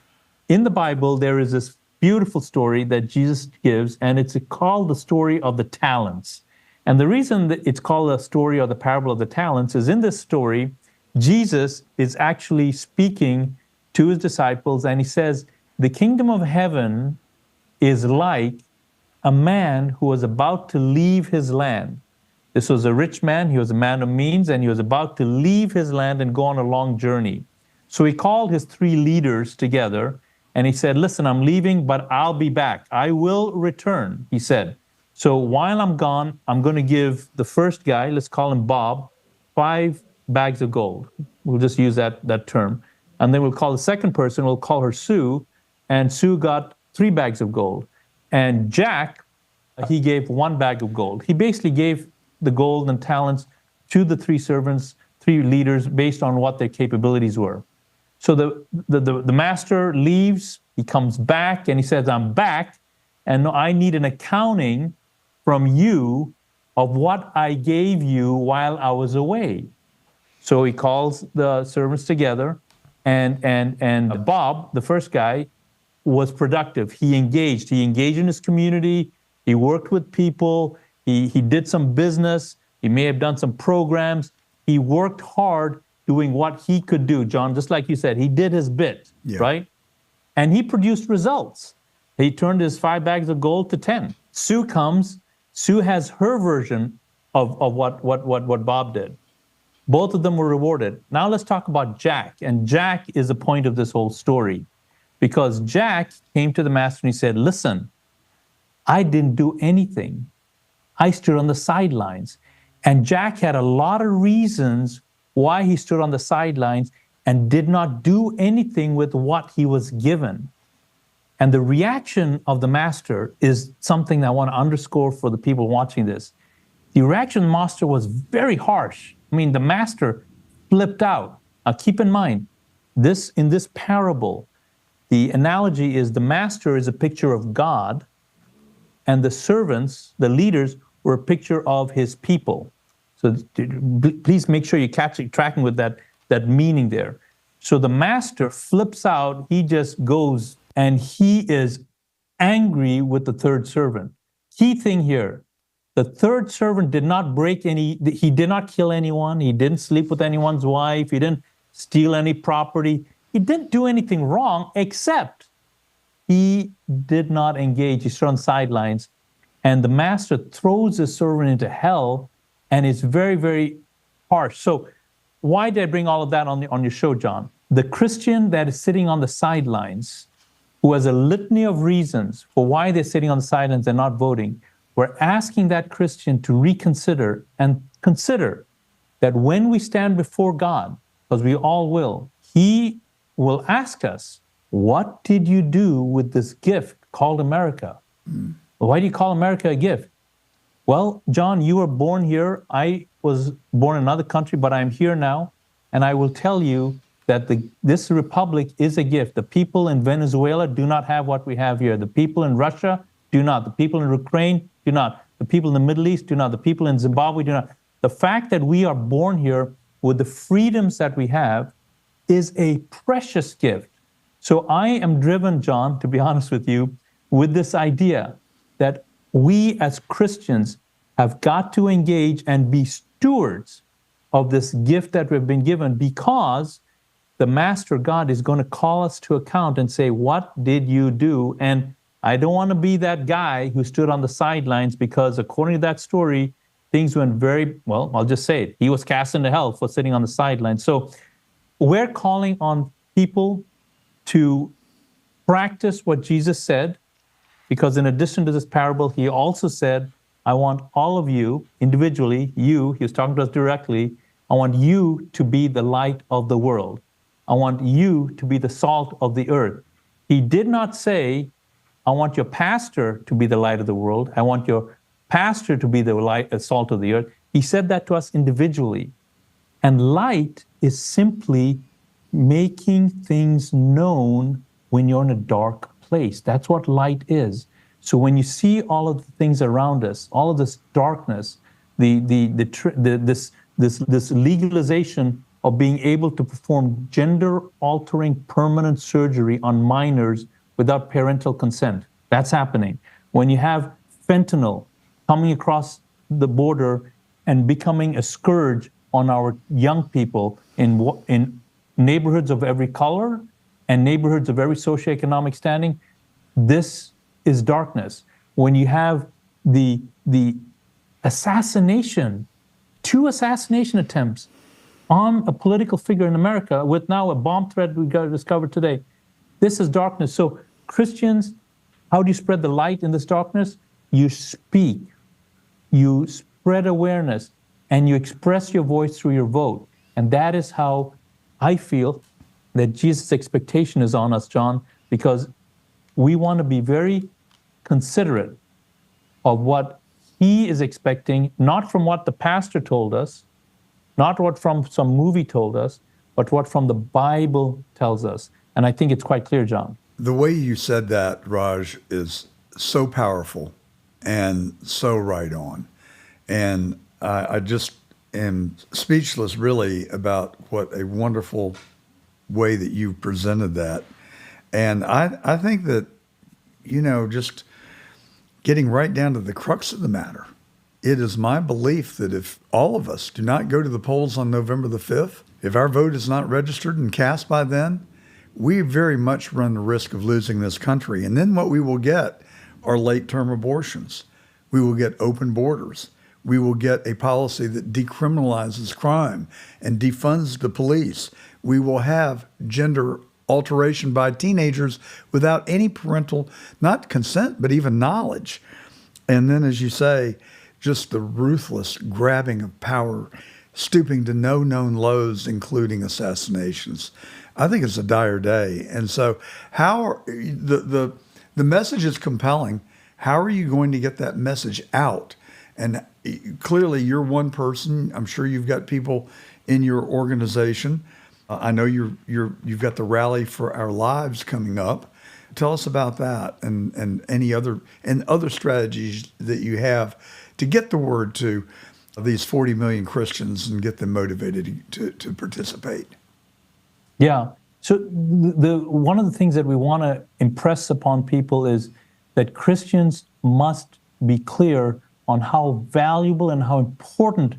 in the Bible, there is this beautiful story that Jesus gives, and it's called the story of the talents. And the reason that it's called a story or the parable of the talents is in this story, Jesus is actually speaking to his disciples, and he says, the kingdom of heaven is like a man who was about to leave his land. This was a rich man, he was a man of means, and he was about to leave his land and go on a long journey. So he called his 3 leaders together, and he said, listen, I'm leaving, but I'll be back. I will return, he said. So while I'm gone, I'm going to give the first guy, let's call him Bob, 5 bags of gold. We'll just use that term. And then we'll call the second person, we'll call her Sue, and Sue got 3 bags of gold. And Jack, he gave 1 bag of gold. He basically gave the gold and talents to the 3 servants, 3 leaders, based on what their capabilities were. So the master leaves, he comes back, and he says, I'm back, and I need an accounting from you of what I gave you while I was away. So he calls the servants together, and Bob, the first guy, was productive. He engaged in his community, he worked with people, he did some business, he may have done some programs, he worked hard doing what he could do, John, just like you said, he did his bit, right? And he produced results. He turned his 5 bags of gold to 10. Sue comes, Sue has her version of what Bob did. Both of them were rewarded. Now let's talk about Jack, and Jack is the point of this whole story. Because Jack came to the master and he said, listen, I didn't do anything. I stood on the sidelines. And Jack had a lot of reasons why he stood on the sidelines and did not do anything with what he was given. And the reaction of the master is something that I want to underscore for the people watching this. The reaction of the master was very harsh. I mean, the master flipped out. Now keep in mind, in this parable, the analogy is the master is a picture of God, and the servants, the leaders, were a picture of his people. So please make sure you're tracking with that meaning there. So the master flips out, he just goes, and he is angry with the third servant. Key thing here, The third servant did not he did not kill anyone. He didn't sleep with anyone's wife. He didn't steal any property. He didn't do anything wrong, except he did not engage. He stood on the sidelines. And the master throws the servant into hell, and it's very, very harsh. So why did I bring all of that on your show, John? The Christian that is sitting on the sidelines, who has a litany of reasons for why they're sitting on the sidelines and not voting, we're asking that Christian to reconsider and consider that when we stand before God, because we all will, He will ask us, what did you do with this gift called America? Why do you call America a gift? Well, John, you were born here. I was born in another country, but I'm here now. And I will tell you that this republic is a gift. The people in Venezuela do not have what we have here. The people in Russia do not. The people in Ukraine do not. The people in the Middle East do not. The people in Zimbabwe do not. The fact that we are born here with the freedoms that we have is a precious gift. So I am driven, John, to be honest with you, with this idea that we as Christians have got to engage and be stewards of this gift that we've been given, because the Master God is going to call us to account and say, what did you do? And I don't want to be that guy who stood on the sidelines, because according to that story, things went very, well, I'll just say it. He was cast into hell for sitting on the sidelines. So we're calling on people to practice what Jesus said, because in addition to this parable, he also said, I want all of you individually, he was talking to us directly, I want you to be the light of the world. I want you to be the salt of the earth. He did not say, I want your pastor to be the light of the world. I want your pastor to be the light, salt of the earth. He said that to us individually. And light is simply making things known when you're in a dark place. That's what light is. So when you see all of the things around us, all of this darkness, this legalization of being able to perform gender-altering permanent surgery on minors without parental consent, that's happening. When you have fentanyl coming across the border and becoming a scourge on our young people in neighborhoods of every color and neighborhoods of every socioeconomic standing, this is darkness. When you have the assassination, 2 assassination attempts on a political figure in America, with now a bomb threat we got discovered today, this is darkness. So Christians, how do you spread the light in this darkness? You speak, you spread awareness, and you express your voice through your vote. And that is how I feel that Jesus' expectation is on us, John, because we want to be very considerate of what he is expecting, not from what the pastor told us, not what from some movie told us, but what from the Bible tells us. And I think it's quite clear, John. The way you said that, Raj, is so powerful and so right on. And I just am speechless, really, about what a wonderful way that you presented that. And I think that, just getting right down to the crux of the matter, it is my belief that if all of us do not go to the polls on November the 5th, if our vote is not registered and cast by then, we very much run the risk of losing this country. And then what we will get are late-term abortions. We will get open borders. We will get a policy that decriminalizes crime and defunds the police. We will have gender alteration by teenagers without any parental, not consent, but even knowledge. And then, as you say, just the ruthless grabbing of power, stooping to no known lows, including assassinations. I think it's a dire day. And so the message is compelling. How are you going to get that message out? And clearly you're one person. I'm sure you've got people in your organization. I know you've got the Rally for Our Lives coming up. Tell us about that and any other strategies that you have to get the word to these 40 million Christians and get them motivated to participate. Yeah. So one of the things that we want to impress upon people is that Christians must be clear on how valuable and how important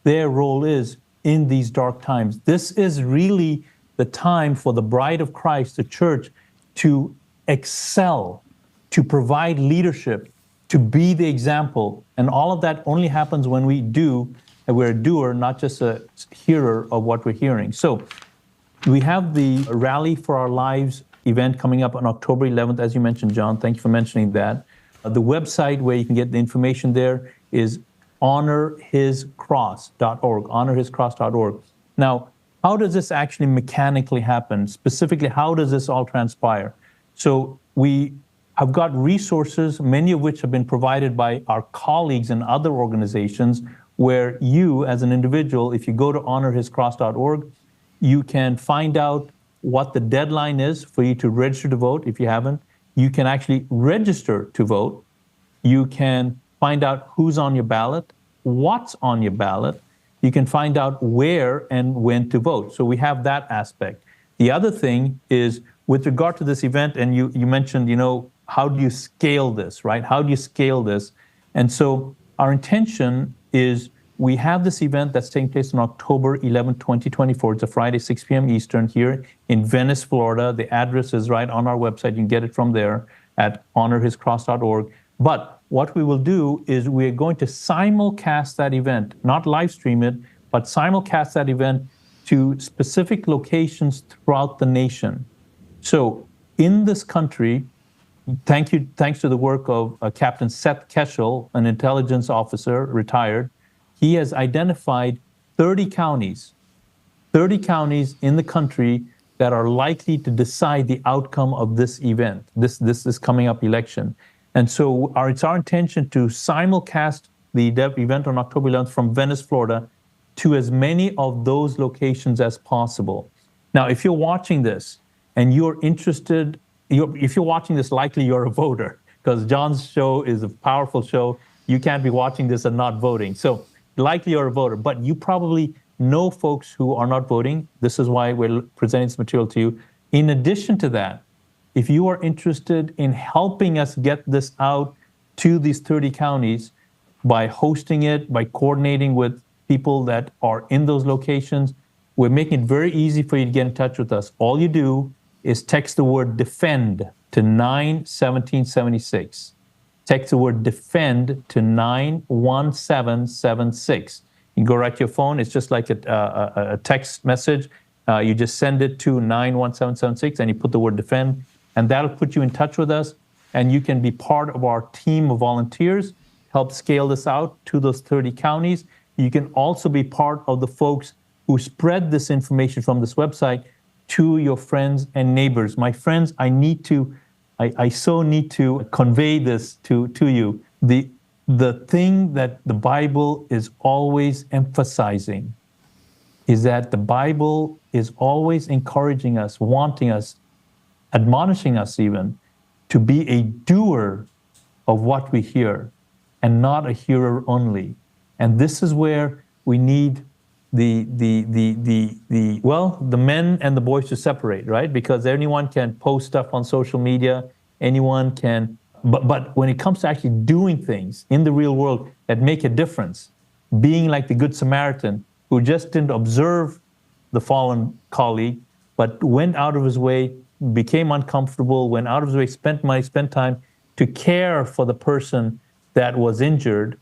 their role is in these dark times. This is really the time for the bride of Christ, the church, to excel, to provide leadership, to be the example. And all of that only happens when we do, and we're a doer, not just a hearer of what we're hearing. So we have the Rally for Our Lives event coming up on October 11th, as you mentioned, John. Thank you for mentioning that. The website where you can get the information there is honorhiscross.org, honorhiscross.org. Now, how does this actually mechanically happen? Specifically, how does this all transpire? So we have got resources, many of which have been provided by our colleagues in other organizations, where you, as an individual, if you go to honorhiscross.org, you can find out what the deadline is for you to register to vote if you haven't. You can actually register to vote. You can find out who's on your ballot, what's on your ballot. You can find out where and when to vote. So we have that aspect. The other thing is, with regard to this event, and you mentioned, how do you scale this, right? How do you scale this? And so our intention is, we have this event that's taking place on October 11, 2024. It's a Friday, 6 p.m. Eastern here in Venice, Florida. The address is right on our website. You can get it from there at honorhiscross.org. But what we will do is we're going to simulcast that event, not live stream it, but simulcast that event to specific locations throughout the nation. So in this country, thanks to the work of Captain Seth Keshel, an intelligence officer, retired, he has identified 30 counties in the country that are likely to decide the outcome of this event, this coming up election. And so it's our intention to simulcast the event on October 11th from Venice, Florida, to as many of those locations as possible. Now, if you're watching this and you're interested, if you're watching this, likely you're a voter, because John's show is a powerful show. You can't be watching this and not voting. So likely you're a voter, but you probably know folks who are not voting. This is why we're presenting this material to you. In addition to that, if you are interested in helping us get this out to these 30 counties by hosting it, by coordinating with people that are in those locations, we're making it very easy for you to get in touch with us. All you do is text the word DEFEND to 91776. Text the word DEFEND to 91776. You can go right to your phone. It's just like a text message. You just send it to 91776 and you put the word DEFEND. And that'll put you in touch with us, and you can be part of our team of volunteers, help scale this out to those 30 counties. You can also be part of the folks who spread this information from this website to your friends and neighbors. My friends, I so need to convey this to you. The thing that the Bible is always emphasizing is that the Bible is always encouraging us, wanting us, admonishing us even, to be a doer of what we hear and not a hearer only. And this is where we need the men and the boys to separate, right? Because anyone can post stuff on social media, anyone can, but when it comes to actually doing things in the real world that make a difference, being like the Good Samaritan who just didn't observe the fallen colleague, but went out of his way, became uncomfortable, went out of his way, spent money, spent time to care for the person that was injured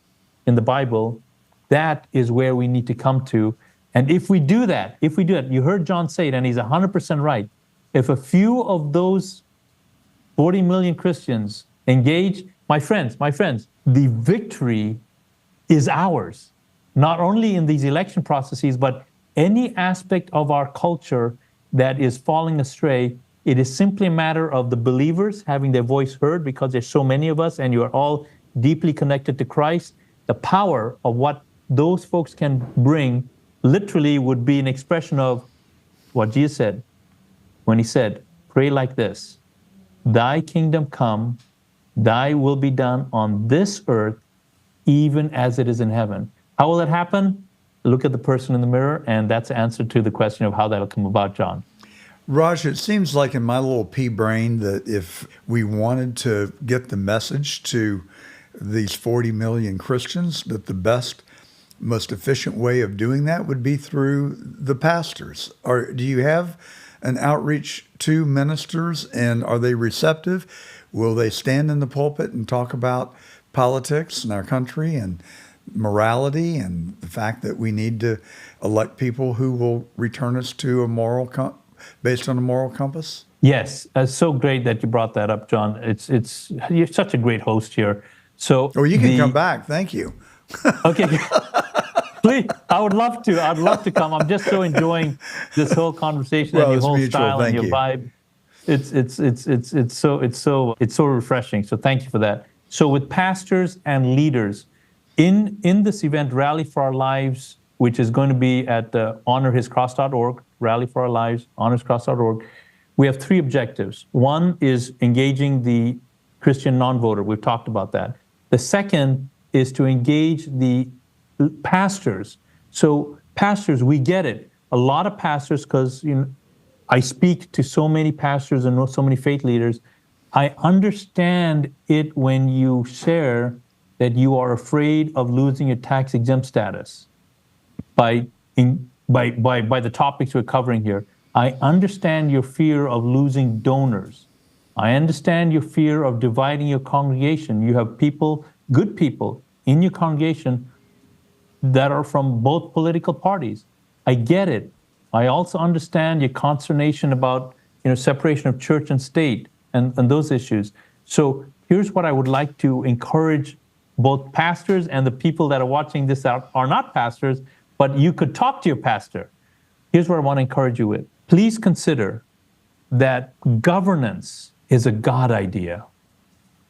in the Bible, that is where we need to come to. And if we do that, you heard John say it, and he's 100% right. If a few of those 40 million Christians engage, my friends, the victory is ours. Not only in these election processes, but any aspect of our culture that is falling astray. It is simply a matter of the believers having their voice heard, because there's so many of us and you are all deeply connected to Christ. The power of what those folks can bring literally would be an expression of what Jesus said when he said, pray like this: thy kingdom come, thy will be done on this earth, even as it is in heaven. How will that happen? Look at the person in the mirror, and that's the answer to the question of how that'll come about, John. Raj, it seems like in my little pea brain that if we wanted to get the message to these 40 million Christians, that the best, most efficient way of doing that would be through the pastors. Or do you have an outreach to ministers, and are they receptive? Will they stand in the pulpit and talk about politics in our country and morality and the fact that we need to elect people who will return us to a moral based on a moral compass? Yes, it's so great that you brought that up, John. It's you're such a great host here. So, or you can come back. Thank you. Okay, please. I would love to. I'd love to come. I'm just so enjoying this whole conversation and your whole style and your vibe. It's so refreshing. So thank you for that. So with pastors and leaders in this event, Rally for Our Lives, which is going to be at honorhiscross.org, Rally for Our Lives, honorhiscross.org. We have three objectives. One is engaging the Christian non-voter. We've talked about that. The second is to engage the pastors. So pastors, we get it. A lot of pastors, because I speak to so many pastors and know so many faith leaders. I understand it when you share that you are afraid of losing your tax-exempt status by the topics we're covering here. I understand your fear of losing donors. I understand your fear of dividing your congregation. You have people, good people, in your congregation that are from both political parties. I get it. I also understand your consternation about separation of church and state and those issues. So here's what I would like to encourage both pastors and the people that are watching this out are not pastors, but you could talk to your pastor. Here's what I want to encourage you with. Please consider that governance is a God idea.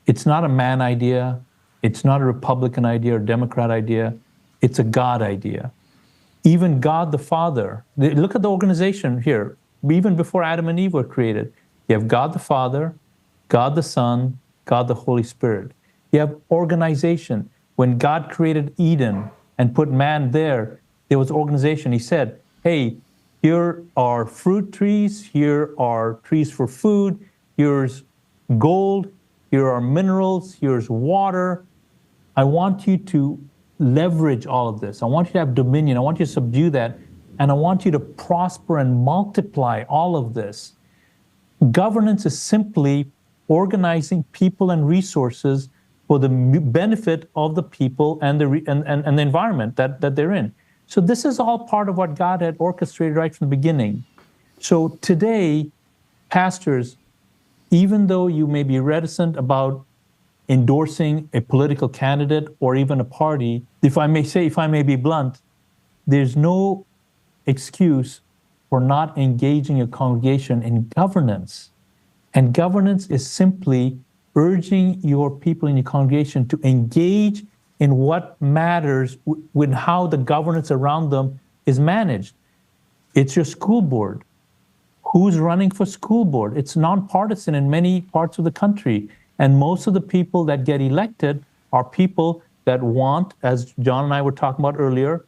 It's not a man idea. It's not a Republican idea or Democrat idea. It's a God idea. Even God the Father, look at the organization here. Even before Adam and Eve were created, you have God the Father, God the Son, God the Holy Spirit. You have organization. When God created Eden and put man there was organization. He said, hey, here are fruit trees, here are trees for food, here's gold, here are minerals, here's water. I want you to leverage all of this. I want you to have dominion. I want you to subdue that. And I want you to prosper and multiply all of this. Governance is simply organizing people and resources for the benefit of the people and the environment that they're in. So this is all part of what God had orchestrated right from the beginning. So today, pastors, even though you may be reticent about endorsing a political candidate or even a party, if I may be blunt, there's no excuse for not engaging your congregation in governance. And governance is simply urging your people in your congregation to engage in what matters with how the governance around them is managed. It's your school board. Who's running for school board? It's nonpartisan in many parts of the country. And most of the people that get elected are people that want, as John and I were talking about earlier,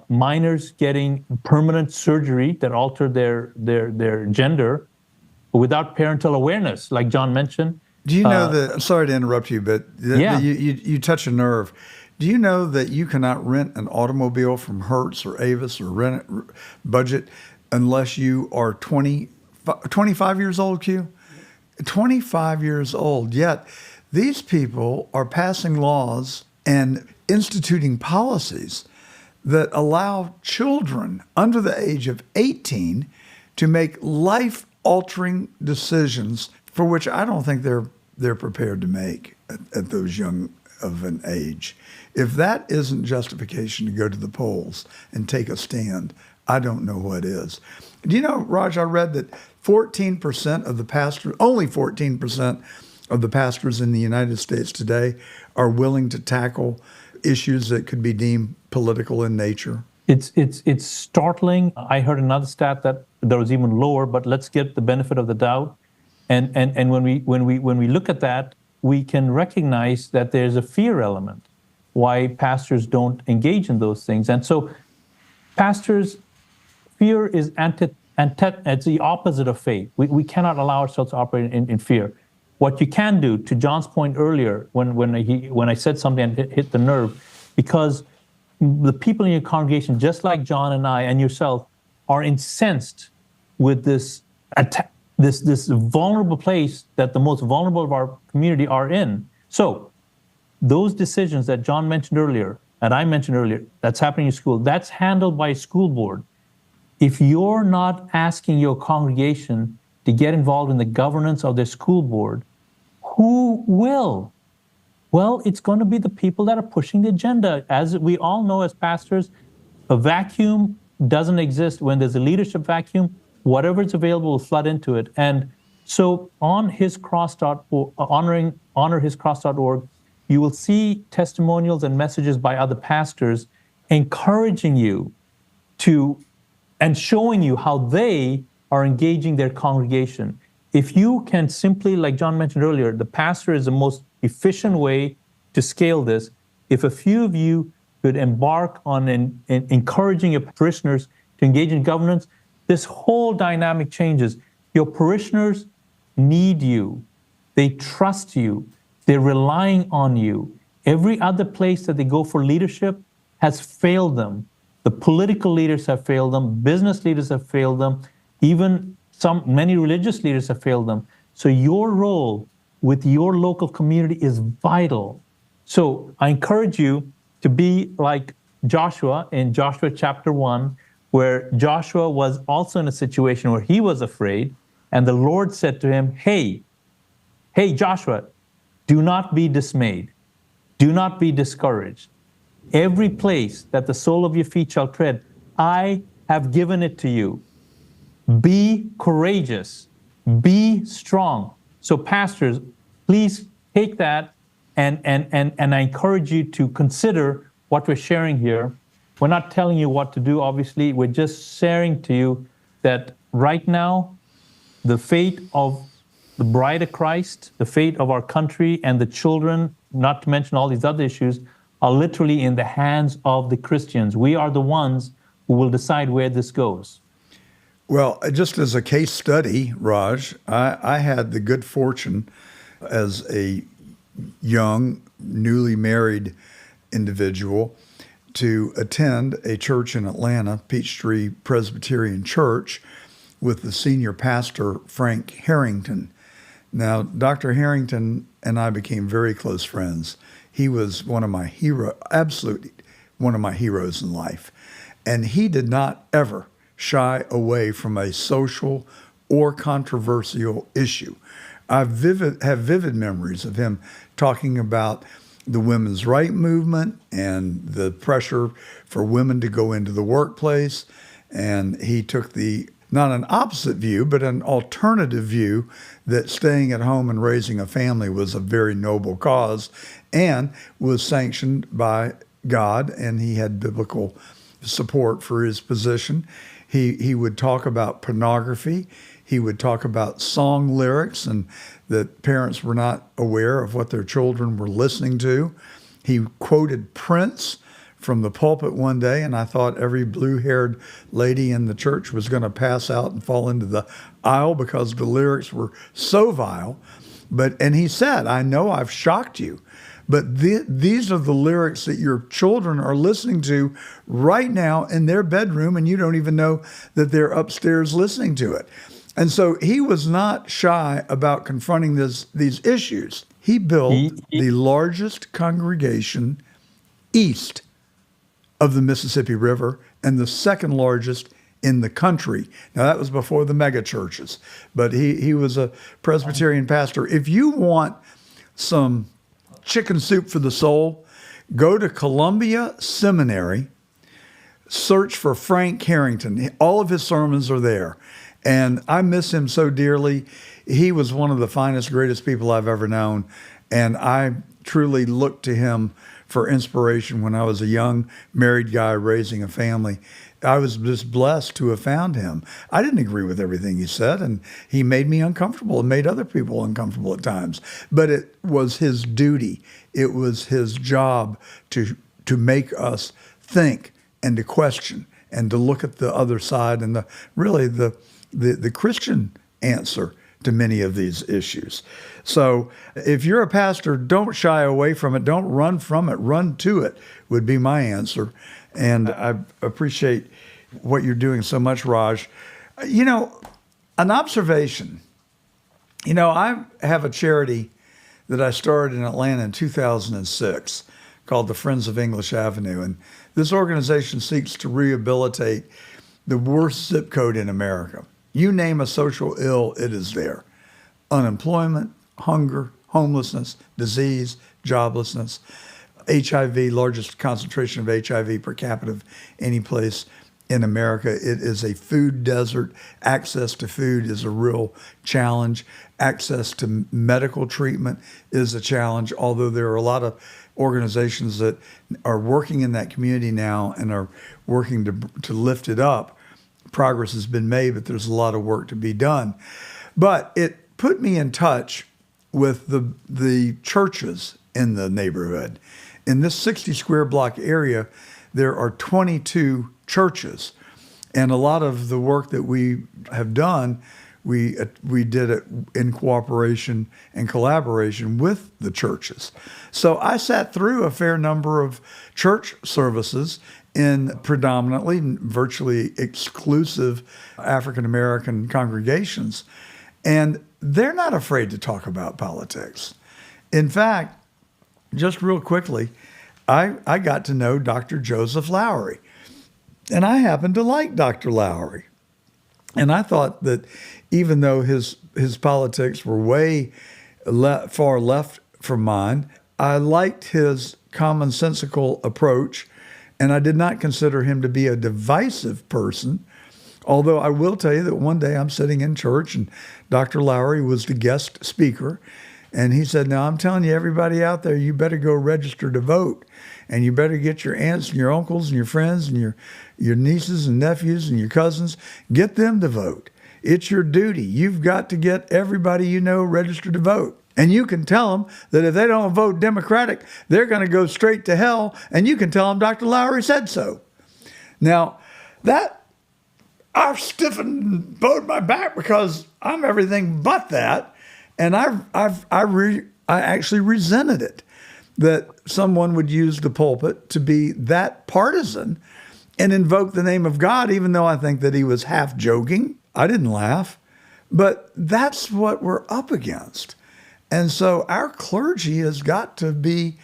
minors getting permanent surgery that alter their gender without parental awareness, like John mentioned. Do you know that, I'm sorry to interrupt you, but you touch a nerve. Do you know that you cannot rent an automobile from Hertz or Avis or rent it, budget unless you are 25 years old, Q? 25 years old. Yet these people are passing laws and instituting policies that allow children under the age of 18 to make life-altering decisions for which I don't think they're prepared to make at those young of an age. If that isn't justification to go to the polls and take a stand, I don't know what is. Do you know, Raj, I read that 14% of the pastors, only 14% of the pastors in the United States today are willing to tackle issues that could be deemed political in nature. It's startling. I heard another stat that there was even lower, but let's get the benefit of the doubt. And when we look at that, we can recognize that there's a fear element why pastors don't engage in those things. And so pastors, fear is it's the opposite of faith. We cannot allow ourselves to operate in fear. what you can do, to John's point earlier, when I said something and hit the nerve, because the people in your congregation, just like John and I and yourself, are incensed with this vulnerable place that the most vulnerable of our community are in. So those decisions that John mentioned earlier, and I mentioned earlier, that's happening in school, that's handled by a school board. If you're not asking your congregation to get involved in the governance of their school board, who will? Well, it's going to be the people that are pushing the agenda. As we all know as pastors, a vacuum doesn't exist. When there's a leadership vacuum, whatever is available will flood into it. And so on honorhiscross.org, you will see testimonials and messages by other pastors encouraging you to, and showing you how they are engaging their congregation. If you can simply, like John mentioned earlier, the pastor is the most efficient way to scale this. If a few of you could embark on encouraging your parishioners to engage in governance, this whole dynamic changes. Your parishioners need you. They trust you. They're relying on you. Every other place that they go for leadership has failed them. The political leaders have failed them. Business leaders have failed them. Even many religious leaders have failed them. So your role with your local community is vital. So I encourage you to be like Joshua in Joshua chapter 1, where Joshua was also in a situation where he was afraid, and the Lord said to him, hey, Joshua, do not be dismayed. Do not be discouraged. Every place that the sole of your feet shall tread, I have given it to you. Be courageous. Be strong. So pastors, please take that and I encourage you to consider what we're sharing here. We're not telling you what to do, obviously. We're just sharing to you that right now, the fate of the bride of Christ, the fate of our country and the children, not to mention all these other issues, are literally in the hands of the Christians. We are the ones who will decide where this goes. Well, just as a case study, Raj, I had the good fortune as a young, newly married individual to attend a church in Atlanta, Peachtree Presbyterian Church, with the senior pastor, Frank Harrington. Now, Dr. Harrington and I became very close friends. He was one of my absolutely one of my heroes in life. And he did not ever shy away from a social or controversial issue. I have vivid memories of him talking about the women's right movement and the pressure for women to go into the workplace. And he took not an opposite view, but an alternative view that staying at home and raising a family was a very noble cause and was sanctioned by God, and he had biblical support for his position. He would talk about pornography. He would talk about song lyrics and that parents were not aware of what their children were listening to. He quoted Prince from the pulpit one day, and I thought every blue-haired lady in the church was going to pass out and fall into the aisle because the lyrics were so vile. And he said, I know I've shocked you, but these are the lyrics that your children are listening to right now in their bedroom, and you don't even know that they're upstairs listening to it. And so he was not shy about confronting these issues. He built the largest congregation east of the Mississippi River and the second largest in the country. Now, that was before the mega churches, but he was a Presbyterian pastor. If you want some chicken soup for the soul, go to Columbia Seminary, search for Frank Harrington. All of his sermons are there. And I miss him so dearly. He was one of the finest, greatest people I've ever known. And I truly looked to him for inspiration when I was a young married guy raising a family. I was just blessed to have found him. I didn't agree with everything he said, and he made me uncomfortable and made other people uncomfortable at times. But it was his duty. It was his job to make us think and to question and to look at the other side and the Christian answer to many of these issues. So if you're a pastor, don't shy away from it. Don't run from it. Run to it would be my answer. And I appreciate what you're doing so much, Raj. You know, an observation. You know, I have a charity that I started in Atlanta in 2006 called the Friends of English Avenue. And this organization seeks to rehabilitate the worst zip code in America. You name a social ill, it is there. Unemployment, hunger, homelessness, disease, joblessness, HIV, largest concentration of HIV per capita of any place in America. It is a food desert. Access to food is a real challenge. Access to medical treatment is a challenge, although there are a lot of organizations that are working in that community now and are working to lift it up. Progress has been made, but there's a lot of work to be done. But it put me in touch with the churches in the neighborhood. In this 60 square block area, there are 22 churches. And a lot of the work that we have done, we did it in cooperation and collaboration with the churches. So I sat through a fair number of church services in predominantly, virtually exclusive African American congregations. And they're not afraid to talk about politics. In fact, just real quickly, I got to know Dr. Joseph Lowery. And I happened to like Dr. Lowery. And I thought that even though his politics were way far left from mine, I liked his commonsensical approach, and I did not consider him to be a divisive person. Although I will tell you that one day I'm sitting in church and Dr. Lowery was the guest speaker. And he said, now I'm telling you, everybody out there, you better go register to vote. And you better get your aunts and your uncles and your friends and your nieces and nephews and your cousins, get them to vote. It's your duty. You've got to get everybody you know registered to vote. And you can tell them that if they don't vote Democratic, they're going to go straight to hell. And you can tell them Dr. Lowery said so. Now, that I've stiffened and bowed my back because I'm everything but that. And I actually resented it that someone would use the pulpit to be that partisan and invoke the name of God, even though I think that he was half joking. I didn't laugh, but that's what we're up against. And so our clergy has got to be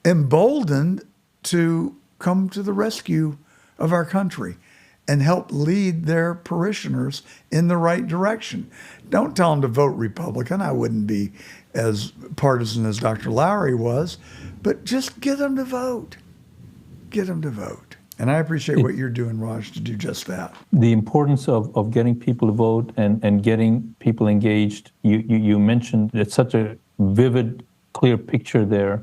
emboldened to come to the rescue of our country and help lead their parishioners in the right direction. Don't tell them to vote Republican. I wouldn't be as partisan as Dr. Lowery was, but just get them to vote. Get them to vote. And I appreciate what you're doing, Raj, to do just that. The importance of getting people to vote and getting people engaged. You mentioned it's such a vivid, clear picture there.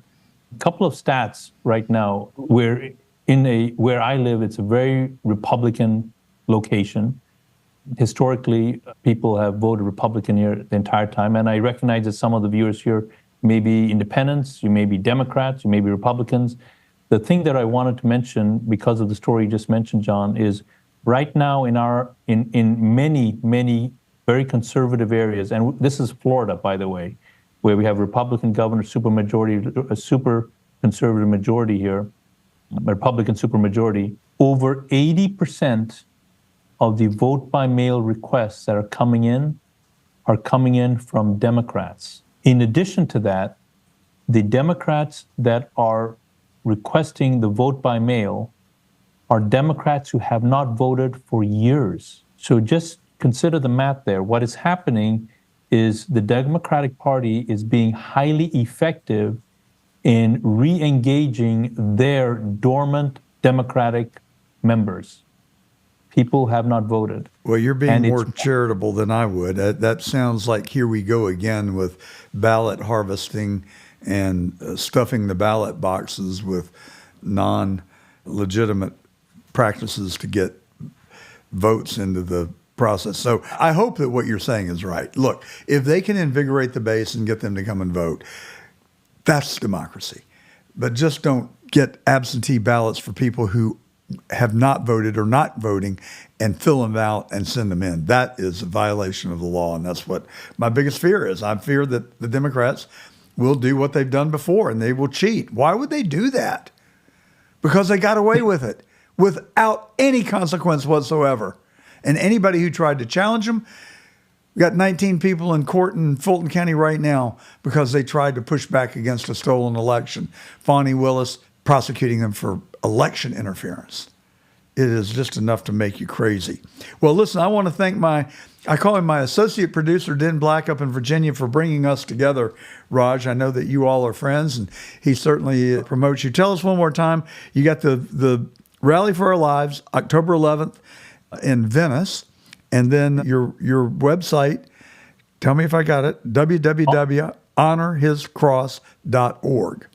A couple of stats right now. Where I live, it's a very Republican location. Historically, people have voted Republican here the entire time. And I recognize that some of the viewers here may be independents, you may be Democrats, you may be Republicans. The thing that I wanted to mention, because of the story you just mentioned, John, is right now in many very conservative areas, and this is Florida, by the way, where we have Republican governor, a super conservative majority here, Republican supermajority, over 80% of the vote by mail requests that are coming in from Democrats. In addition to that, the Democrats that are requesting the vote by mail are Democrats who have not voted for years. So just consider the math there. What is happening is the Democratic Party is being highly effective in re-engaging their dormant Democratic members. People have not voted. Well, you're being more charitable than I would. That sounds like here we go again with ballot harvesting and stuffing the ballot boxes with non-legitimate practices to get votes into the process. So I hope that what you're saying is right. Look, if they can invigorate the base and get them to come and vote, that's democracy. But just don't get absentee ballots for people who have not voted or not voting and fill them out and send them in. That is a violation of the law, and that's what my biggest fear is. I fear that the Democrats will do what they've done before, and they will cheat. Why would they do that? Because they got away with it without any consequence whatsoever. And anybody who tried to challenge them, we got 19 people in court in Fulton County right now because they tried to push back against a stolen election. Fani Willis prosecuting them for election interference. It is just enough to make you crazy. Well, listen, I want to thank I call him my associate producer, Den Black, up in Virginia, for bringing us together, Raj. I know that you all are friends, and he certainly promotes you. Tell us one more time, you got the Rally for Our Lives, October 11th in Venice, and then your website, tell me if I got it, www.honorhiscross.org.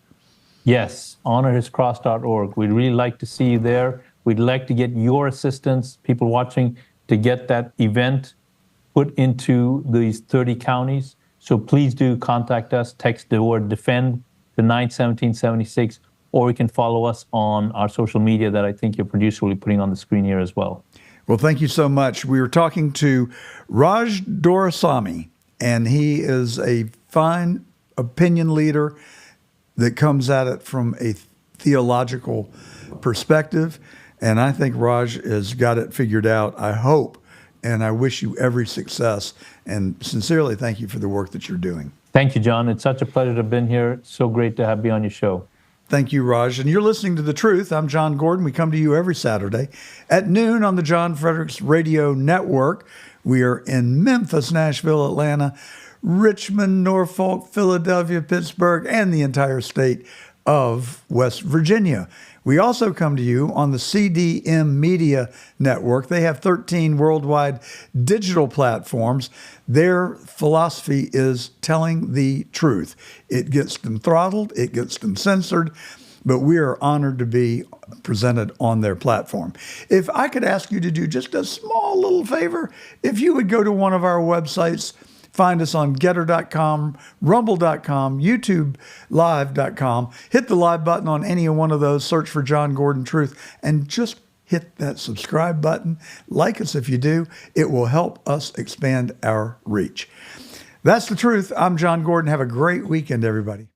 Yes, honorhiscross.org. We'd really like to see you there. We'd like to get your assistance, people watching, to get that event put into these 30 counties. So please do contact us, text the word DEFEND to 91776, or you can follow us on our social media that I think your producer will be putting on the screen here as well. Well, thank you so much. We were talking to Raj Doraisamy, and he is a fine opinion leader that comes at it from a theological perspective. And I think Raj has got it figured out, I hope, and I wish you every success. And sincerely, thank you for the work that you're doing. Thank you, John. It's such a pleasure to have been here. So great to be on your show. Thank you, Raj. And you're listening to The Truth. I'm John Gordon. We come to you every Saturday at noon on the John Fredericks Radio Network. We are in Memphis, Nashville, Atlanta, Richmond, Norfolk, Philadelphia, Pittsburgh, and the entire state of West Virginia. We also come to you on the CDM Media Network. They have 13 worldwide digital platforms. Their philosophy is telling the truth. It gets them throttled, it gets them censored, but we are honored to be presented on their platform. If I could ask you to do just a small little favor, if you would go to one of our websites, find us on Getter.com, Rumble.com, YouTubeLive.com. Hit the live button on any one of those, search for John Gordon Truth, and just hit that subscribe button. Like us if you do. It will help us expand our reach. That's The Truth. I'm John Gordon. Have a great weekend, everybody.